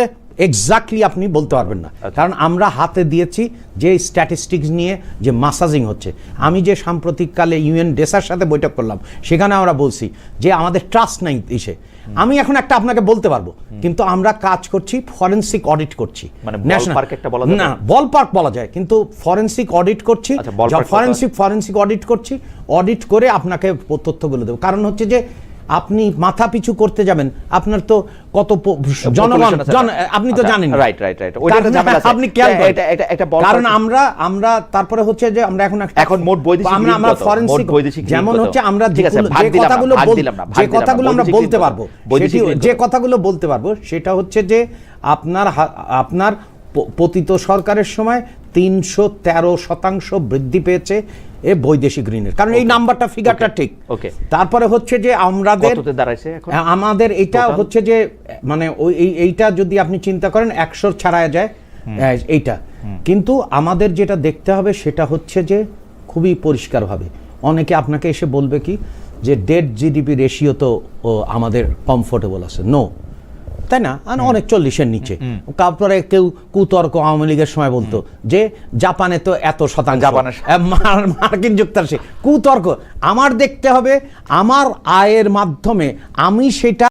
এক্স্যাক্টলি আপনি বলতে পারবেন না, কারণ আমরা হাতে দিয়েছি যে স্ট্যাটিস্টিক্স নিয়ে যে মাসাজিং হচ্ছে। আমি যে সাম্প্রতিককালে ইউএন ডেসার সাথে বৈঠক করলাম, সেখানে আমরা বলছি যে আমাদের ট্রাস্ট নাই এসে। আমি এখন একটা আপনাকে বলতে পারবো, কিন্তু আমরা কাজ করছি, ফরেনসিক অডিট করছি, মানে না বলপার্ক বলা যায়, কিন্তু ফরেনসিক অডিট করছি, ফরেনসিক অডিট করছি, অডিট করে আপনাকে তথ্যগুলো দেবো। কারণ হচ্ছে যে আপনি মাথা পিছু করতে যাবেন, আপনার তো কত জনগণ আপনি তো জানেন। রাইট ওইটা একটা ঝামেলা আছে। আপনি খেয়াল করেন, এটা কারণ আমরা তারপরে হচ্ছে যে আমরা এখন মোট বৈদেশিক ঋণ আমরা কত? ফরেনসিক মোট বৈদেশিক ঋণ যেমন কত? হচ্ছে আমরা ঠিক আছে, ভাগ যে দিলাম না, কথাগুলো ভাগ দিলাম না, ভাগ যে দিলাম না। কথাগুলো আমরা বৈদেশিক বলতে ঋণ কত? পারবো, বৈদেশিক ঋণ যে কত? কথাগুলো বলতে পারবো সেটা হচ্ছে যে আপনার পতিত সরকারের সময় 313% বৃদ্ধি পেয়েছে এ বৈদেশিক ঋণের, কারণ এই নাম্বারটা ফিগারটা ঠিক। ওকে, তারপরে হচ্ছে যে আমাদের কততে দাঁড়াইছে এখন? আমাদের এটা Total? হচ্ছে যে মানে এইটা যদি আপনি চিন্তা করেন 100 ছাড়ায় যায় এইটা, কিন্তু আমাদের যেটা দেখতে হবে সেটা হচ্ছে যে খুবই পরিষ্কারভাবে অনেকে আপনাকে এসে বলবে কি যে ডেট জিডিপি রেশিও তো আমাদের কমফোর্টেবল আছে, নো, তাই না? অনেক 40-এর নিচে। তারপরে কেউ কুতর্ক আওয়ামী লীগের সময় বলতো যে জাপানে তো এত শতাংশ, মার্কিন যুক্তরাষ্ট্রে কুতর্ক। আমার দেখতে হবে আমার আয়ের মাধ্যমে আমি সেটা